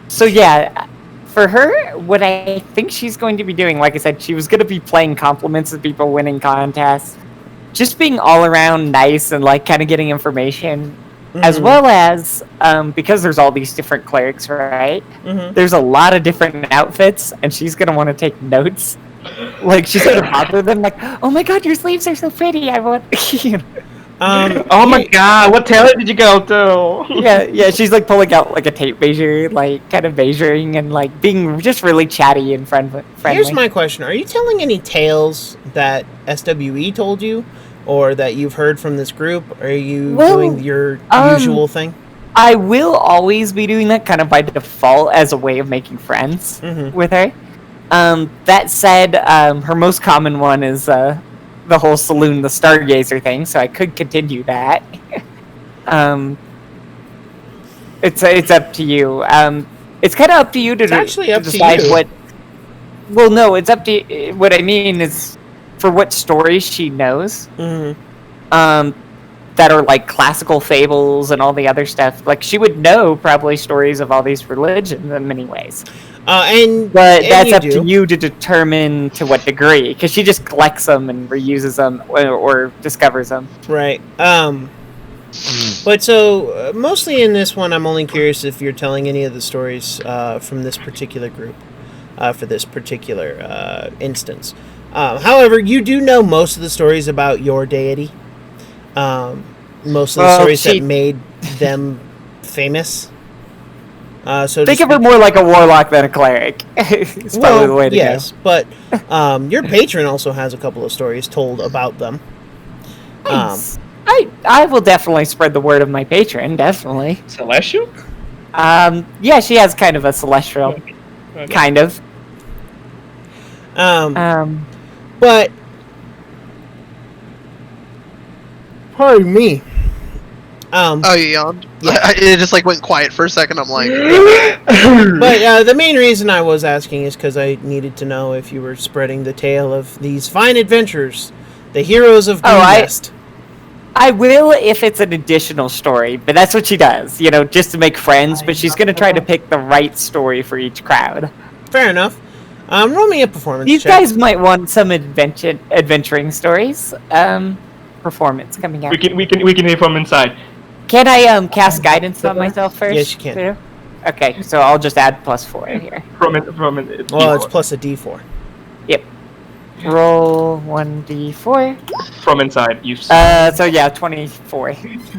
So yeah, for her, what I think she's going to be doing, like I said, she was going to be playing compliments of people winning contests, just being all around nice and like kind of getting information. As well as, because there's all these different clerics, right? There's a lot of different outfits, and she's going to want to take notes. Like, she's going to bother them, like, oh my god, your sleeves are so pretty, I want... oh my god, what tailor did you go to? yeah, she's like pulling out like a tape measure, like kind of measuring and like being just really chatty and friendly. Here's my question. Are you telling any tales that SWE told you? Or that you've heard from this group? Are you doing your usual thing? I will always be doing that kind of by default as a way of making friends with her. That said, her most common one is the whole Celine the Stargazer thing, so I could continue that. It's up to you. It's kind of up to you to decide what... Well, no, it's up to you. What I mean is... for what stories she knows, that are like classical fables and all the other stuff. Like she would know probably stories of all these religions in many ways. But that's up to you to determine to what degree, because she just collects them and reuses them or discovers them. Right. But so mostly in this one, I'm only curious if you're telling any of the stories from this particular group, for this particular instance. However, you do know most of the stories about your deity. Most of the stories that made them famous. So think of her more like a warlock than a cleric. It's probably the way to go. But your patron also has a couple of stories told about them. Nice. I will definitely spread the word of my patron, definitely. Celestial? Yeah, she has kind of a celestial. Okay. Kind of. But pardon me. Oh, you yawned? Yeah. It just like went quiet for a second. I'm like... But the main reason I was asking is because I needed to know if you were spreading the tale of these fine adventurers, the heroes of Green Nest. I will if it's an additional story, but that's what she does, just to make friends, but she's going to try to pick the right story for each crowd. Fair enough. Roll me a performance These check. guys might want some adventuring stories. Performance coming out. We can hear from inside. Can I cast guidance on myself first? Yes, you can. Okay, so I'll just add +4 here. Well, it's plus a D4. Yep. Roll 1d4. From inside, you. So yeah, 24.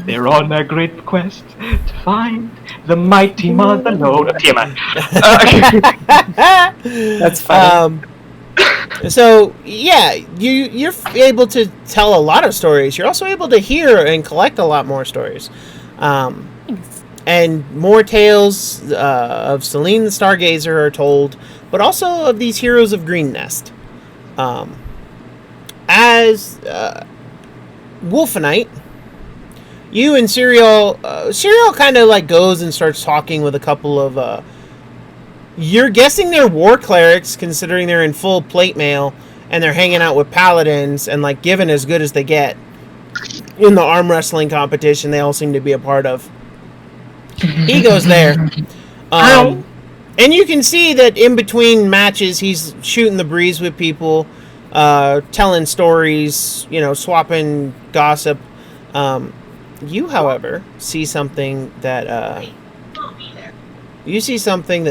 They're on a great quest to find the mighty mother lode. TMI. That's funny. So yeah, you're able to tell a lot of stories. You're also able to hear and collect a lot more stories, and more tales of Celine the Stargazer are told, but also of these heroes of Green Nest. As Wolfenite, you and Serial kind of like goes and starts talking with a couple of you're guessing they're war clerics, considering they're in full plate mail and they're hanging out with paladins and like giving as good as they get in the arm wrestling competition they all seem to be a part of. He goes there. And you can see that in between matches, he's shooting the breeze with people, telling stories, swapping gossip. You, however, see something that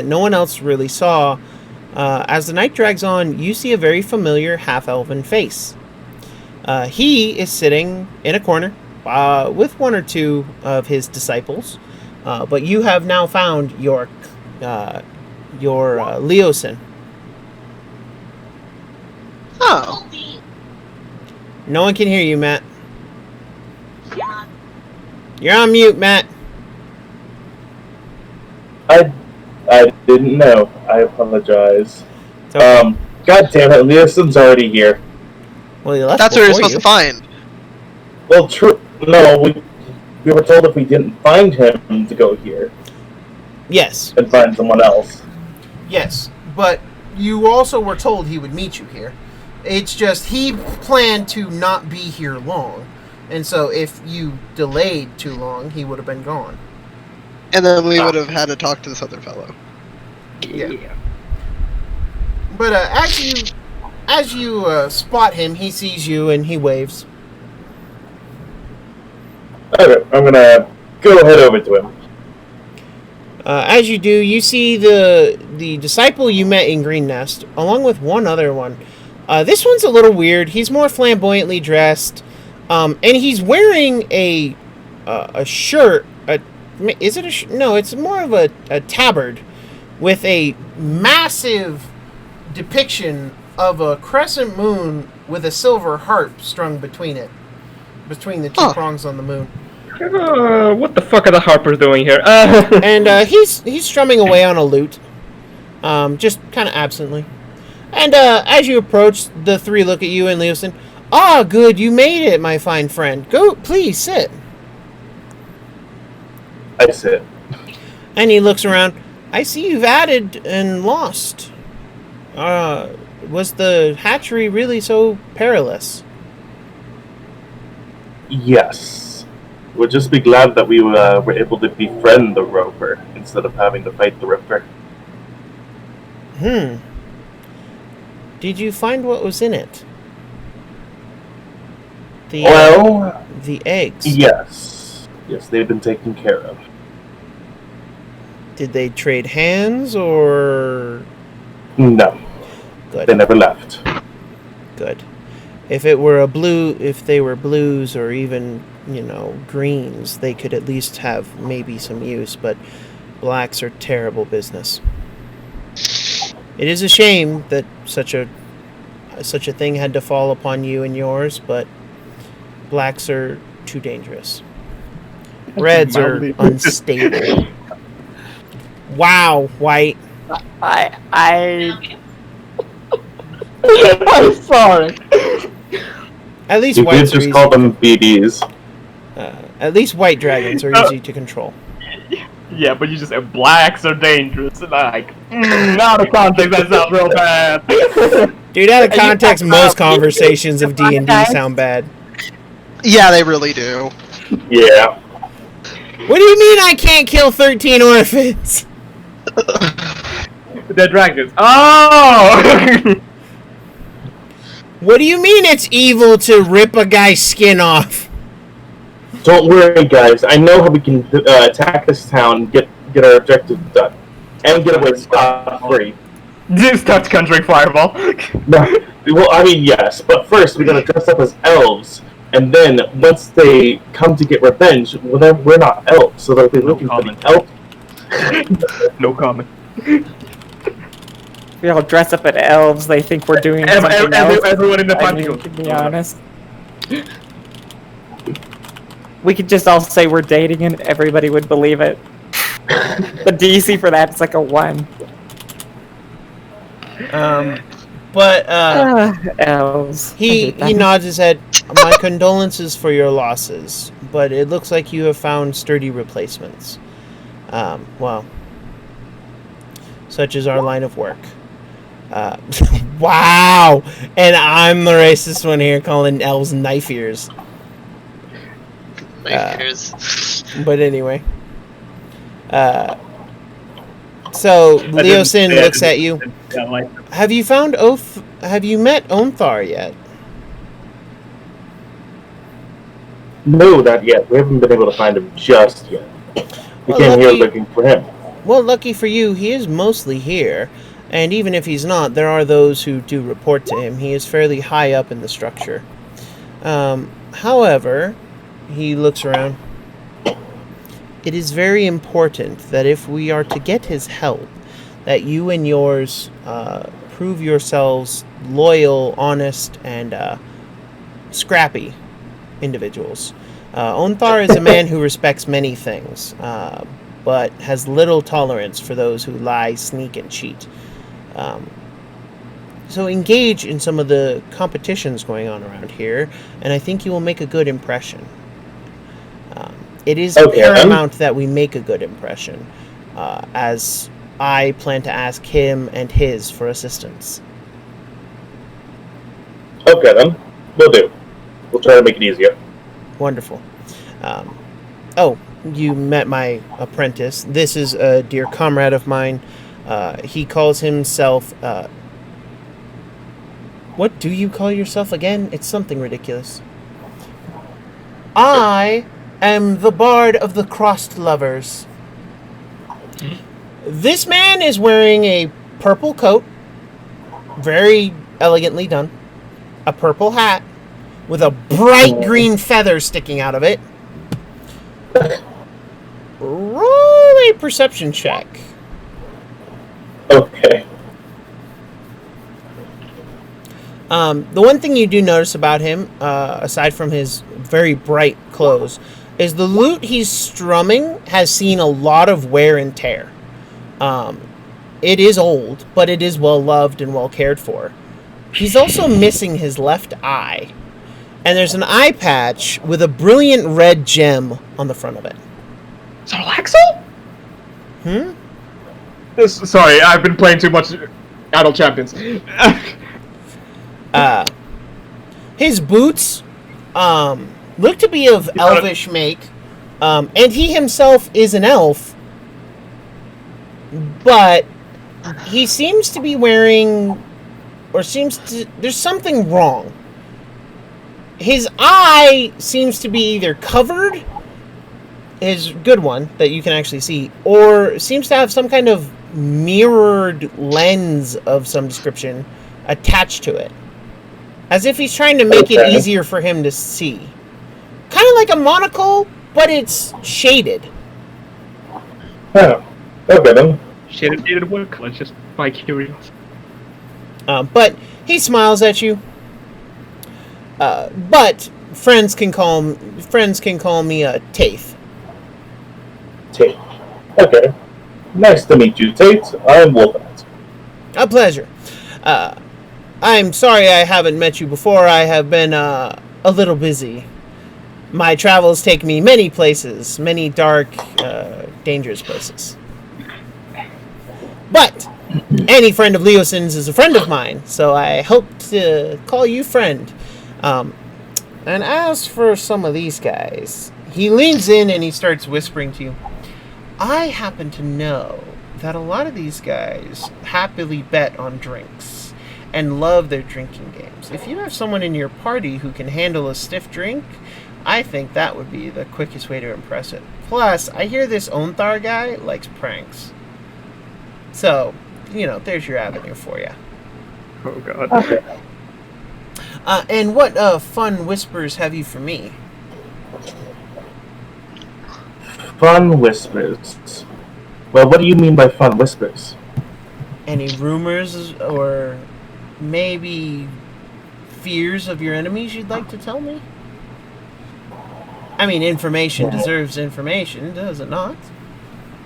no one else really saw. As the night drags on, you see a very familiar half-elven face. He is sitting in a corner with one or two of his disciples, but you have now found your Leosin. Oh. No one can hear you, Matt. You're on mute, Matt. I didn't know. I apologize. Okay. God damn it, Leosin's already here. Well, you left That's what you're before supposed to find. Well, true. No, we were told if we didn't find him to go here Yes. and find someone else. Yes, but you also were told he would meet you here. It's just he planned to not be here long. And so if you delayed too long, he would have been gone. And then we would have had to talk to this other fellow. Yeah. But as you spot him, he sees you and he waves. Okay, I'm gonna go head over to him. As you do, you see the disciple you met in Green Nest, along with one other one. This one's a little weird. He's more flamboyantly dressed, and he's wearing a shirt. Is it a no? It's more of a tabard with a massive depiction of a crescent moon with a silver harp strung between the two prongs on the moon. What the fuck are the harpers doing here? And he's strumming away on a lute, just kind of absently. And as you approach, the three look at you and Leosin. Ah, good, you made it, my fine friend. Go, please sit. I sit. And he looks around. I see you've added and lost. Was the hatchery really so perilous? Yes. We'll just be glad that we were able to befriend the Roper instead of having to fight the Ripper. Did you find what was in it? The eggs. Yes. Yes, they've been taken care of. Did they trade hands or? No. Good. They never left. Good. If they were blues or even, greens, they could at least have maybe some use, but blacks are terrible business. It is a shame that such a thing had to fall upon you and yours, but blacks are too dangerous. Reds are unstable. Wow, White. I'm sorry. At least you whites did just are call them BBs. At least white dragons are easy to control. Yeah, but you just said blacks are dangerous. Like, out of context, that sounds real bad. Dude, out of context, most conversations of D&D sound bad. Yeah, they really do. Yeah. What do you mean I can't kill 13 orphans? They're dragons. Oh! What do you mean it's evil to rip a guy's skin off? Don't worry, guys. I know how we can attack this town, get our objective done, and get away scot-free. Start conjuring fireball. Well, I mean, yes, but first we gotta dress up as elves, and then once they come to get revenge, well, then we're not elves, so they'll be looking for an elf. No comment. We all dress up as elves. They think we're doing something else. Everyone in the party goes, to be honest. We could just all say we're dating and everybody would believe it. The DC for that is like a 1. Elves. He nods his head. My condolences for your losses, but it looks like you have found sturdy replacements. Well, such is our line of work. Wow! And I'm the racist one here calling elves knife ears. Knife ears. But anyway. So Leosin looks at you. Yeah, like, Have you found Have you met Onthar yet? No, not yet. We haven't been able to find him just yet. We Well, came here lucky- looking for him. Well, lucky for you, he is mostly here. And even if he's not, there are those who do report to him. He is fairly high up in the structure. However, he looks around. It is very important that if we are to get his help, that you and yours prove yourselves loyal, honest, and scrappy individuals. Onthar is a man who respects many things, but has little tolerance for those who lie, sneak, and cheat. So engage in some of the competitions going on around here, and I think you will make a good impression. It is paramount that we make a good impression, as I plan to ask him and his for assistance. Okay, then. We'll do. We'll try to make it easier. Wonderful. Oh, you met my apprentice. This is a dear comrade of mine. He calls himself... what do you call yourself again? It's something ridiculous. I am the Bard of the Crossed Lovers. This man is wearing a purple coat, very elegantly done, a purple hat, with a bright green feather sticking out of it. Roll a perception check. Okay. The one thing you do notice about him, aside from his very bright clothes, is the lute he's strumming has seen a lot of wear and tear. It is old, but it is well loved and well cared for. He's also missing his left eye, and there's an eye patch with a brilliant red gem on the front of it. Sarlaxo? Sorry, I've been playing too much Adult Champions. His boots look to be of elvish make, and he himself is an elf, but he seems to be wearing, there's something wrong. His eye seems to be either covered, his good one that you can actually see, or seems to have some kind of mirrored lens of some description attached to it. As if he's trying to make it easier for him to see. Kind of like a monocle, but it's shaded. Oh, okay then. Shaded what color? Just by curiosity. But he smiles at you. But friends can call me Taith. Tate. Okay. Nice to meet you, Tate. I'm Wolfenstein. A pleasure. I'm sorry I haven't met you before. I have been a little busy. My travels take me many places, many dark, dangerous places. But any friend of Leosin's is a friend of mine, so I hope to call you friend. And as for some of these guys, he leans in and he starts whispering to you. I happen to know that a lot of these guys happily bet on drinks and love their drinking games. If you have someone in your party who can handle a stiff drink, I think that would be the quickest way to impress it. Plus, I hear this Onthar guy likes pranks. So, there's your avenue for you. Oh god. Okay. And what fun whispers have you for me? Fun whispers. Well, what do you mean by fun whispers? Any rumors or maybe fears of your enemies you'd like to tell me? I mean, information deserves information, does it not?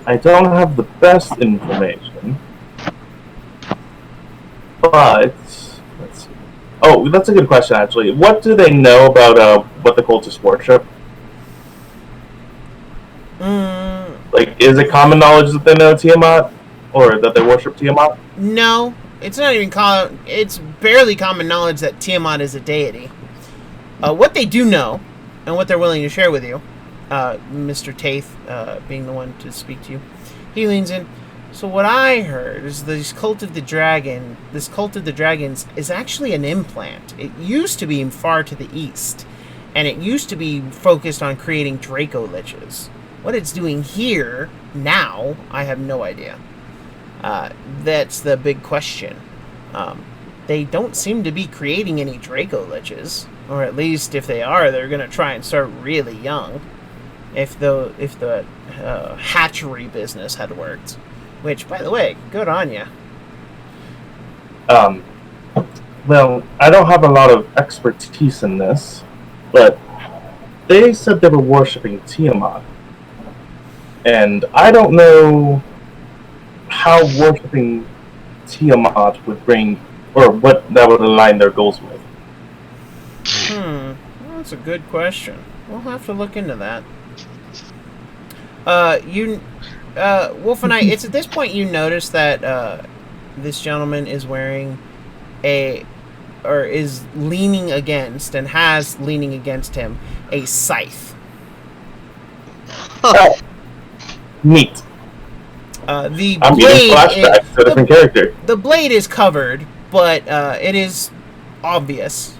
I don't have the best information, but let's see. Oh, that's a good question, actually. What do they know about what the cultists worship? Like, is it common knowledge that they know Tiamat, or that they worship Tiamat? No, it's not even common. It's barely common knowledge that Tiamat is a deity. What they do know, and what they're willing to share with you, Mr. Taith being the one to speak to you, he leans in. So what I heard is this cult of the dragons is actually an implant. It used to be far to the east, and it used to be focused on creating Draco Liches. What it's doing here now, I have no idea. That's the big question. They don't seem to be creating any Draco Liches, or at least if they are, they're going to try and start really young. If the hatchery business had worked. Which, by the way, good on ya. Well, I don't have a lot of expertise in this, but they said they were worshipping Tiamat. And I don't know how worshipping Tiamat would bring, or what that would align their goals with. Well, that's a good question. We'll have to look into that. Wolf and I, it's at this point you notice that this gentleman is wearing is leaning against, and has leaning against him, a scythe. Oh, neat. I'm getting flashbacks to a different character. The blade is covered, but it is obvious.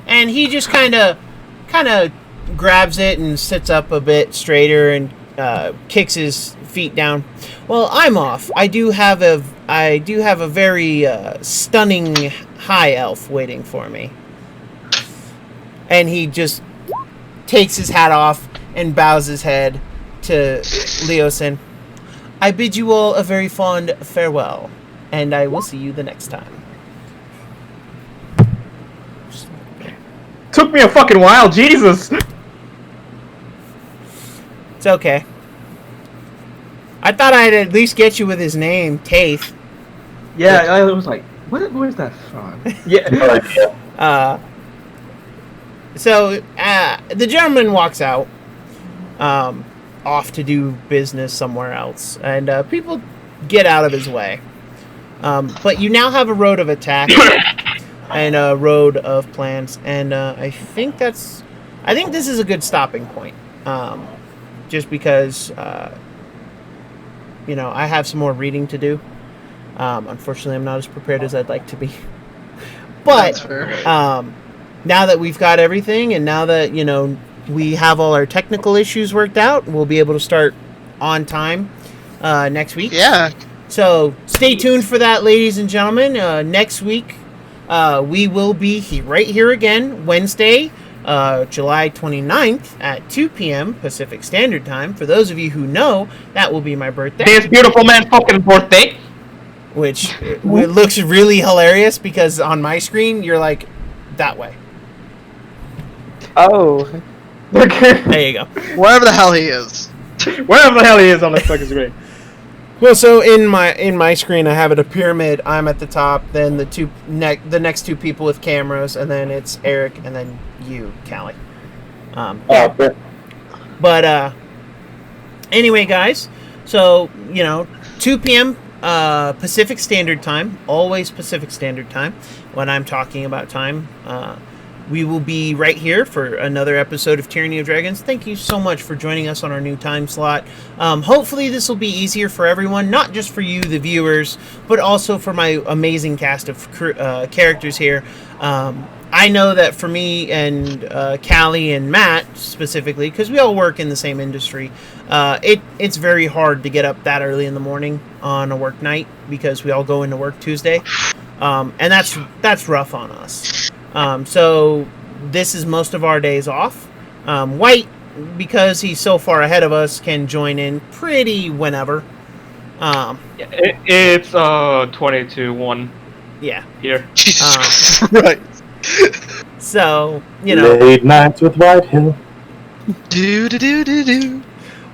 And he just kind of grabs it and sits up a bit straighter and kicks his feet down. Well, I'm off. I do have a very stunning high elf waiting for me. And he just takes his hat off and bows his head to Leosin. I bid you all a very fond farewell, and I will see you the next time. Took me a fucking while, Jesus! It's okay. I thought I'd at least get you with his name, Taith. Yeah, I was like, where's that from? Yeah. So the gentleman walks out, off to do business somewhere else, and people get out of his way. But you now have a road of attack and a road of plans, and I think this is a good stopping point. Just because I have some more reading to do. Unfortunately, I'm not as prepared as I'd like to be. But now that we've got everything, and now that we have all our technical issues worked out, we'll be able to start on time next week. Yeah. So stay tuned for that, ladies and gentlemen. Next week, we will be right here again, Wednesday, July 29th at 2 p.m. Pacific Standard Time. For those of you who know, that will be my birthday. This beautiful man's fucking birthday. Which it looks really hilarious because on my screen, you're like, that way. Oh. There you go. Wherever the hell he is. Wherever the hell he is on the fucking screen. Well, so in my screen, I have it a pyramid. I'm at the top. Then the next two people with cameras, and then it's Eric, and then you, Callie. But anyway, guys. So 2 p.m. Pacific Standard Time. Always Pacific Standard Time when I'm talking about time. We will be right here for another episode of Tyranny of Dragons. Thank you so much for joining us on our new time slot. Hopefully this will be easier for everyone, not just for you, the viewers, but also for my amazing cast of characters here. I know that for me and Callie and Matt specifically, because we all work in the same industry, it's very hard to get up that early in the morning on a work night because we all go into work Tuesday. And that's rough on us. So this is most of our days off. White, because he's so far ahead of us, can join in pretty whenever. It's 20-1. Yeah. Here. Right. So Late nights with Whitehill. Do.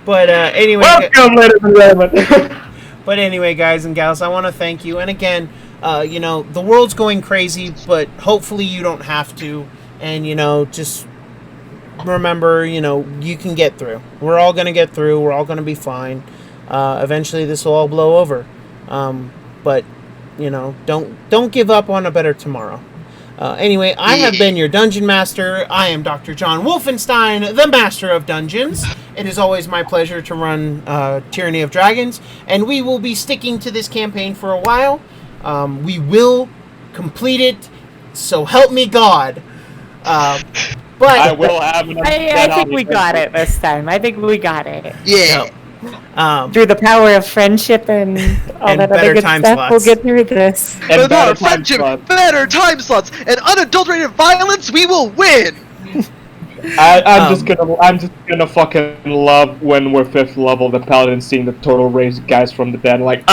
But anyway. Welcome, ladies and gentlemen. But anyway, guys and gals, I want to thank you. And again, the world's going crazy, but hopefully you don't have to. And, just remember, you can get through. We're all going to get through. We're all going to be fine. Eventually this will all blow over. But, don't give up on a better tomorrow. Anyway, I have been your Dungeon Master. I am Dr.JWolfenstein, the Master of Dungeons. It is always my pleasure to run Tyranny of Dragons, and we will be sticking to this campaign for a while. We will complete it, so help me God. But I will have enough. I think we got it this time. I think we got it. Yeah. Through the power of friendship and all And that better other good time stuff, slots. we'll get through this. And With our better time friendship, slots. better time slots, and unadulterated violence, we will win! I'm just gonna fucking love when we're 5th level, the paladin seeing the total raise guys from the dead, like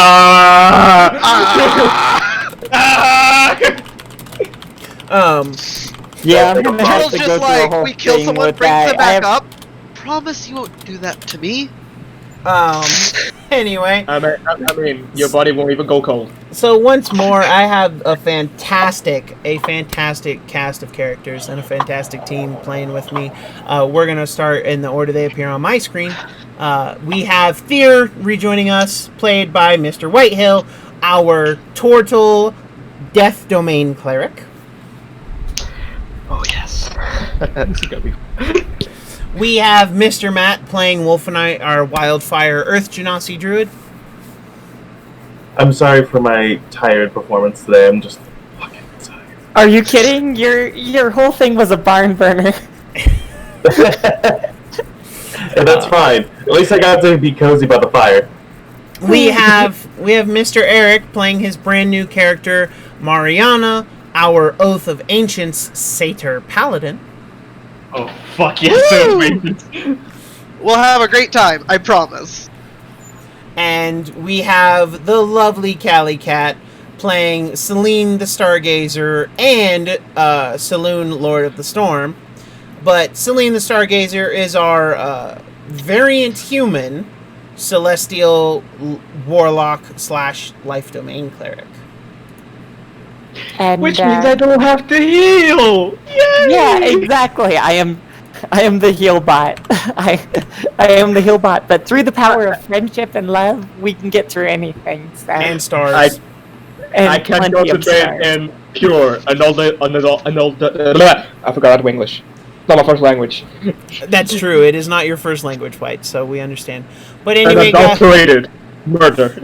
Yeah, I'm gonna have Turtle's to go just through a like, whole we kill thing someone, with brings that. them back up. Promise you won't do that to me. Anyway, I mean, your body won't even go cold. so once more, I have a fantastic cast of characters and a fantastic team playing with me. We're gonna start in the order they appear on my screen. We have Fear rejoining us, played by Mr. Whitehill, our Tortle Death Domain Cleric. Oh yes. This is gonna be. We have Mr. Matt playing Wolfenite, our Wildfire Earth Genasi Druid. I'm sorry for my tired performance today. I'm just fucking tired. Are you kidding? Your whole thing was a barn burner. And that's fine. At least I got to be cozy by the fire. We have Mr. Eric playing his brand new character Mariana, our Oath of Ancients Satyr Paladin. Oh fuck yes! We'll have a great time, I promise. And we have the lovely Callie Cat playing Celine the Stargazer and Saloon Lord of the Storm. But Celine the Stargazer is our variant human celestial warlock / life domain cleric. And, Which means I don't have to heal. Yay! yeah, exactly. I am the heal bot. I am the heal bot. But through the power of friendship and love, we can get through anything. So. And stars. And I can plenty of concentrate stars. in pure I forgot English. It's not my first language. That's true. It is not your first language, White, so we understand. But anyway, guys, Unadulterated murder.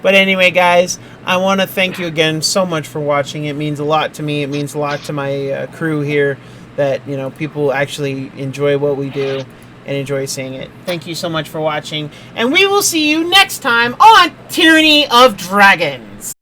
But anyway, guys, I want to thank you again so much for watching. It means a lot to me. It means a lot to my crew here that, you know, people actually enjoy what we do and enjoy seeing it. Thank you so much for watching, and we will see you next time on Tyranny of Dragons.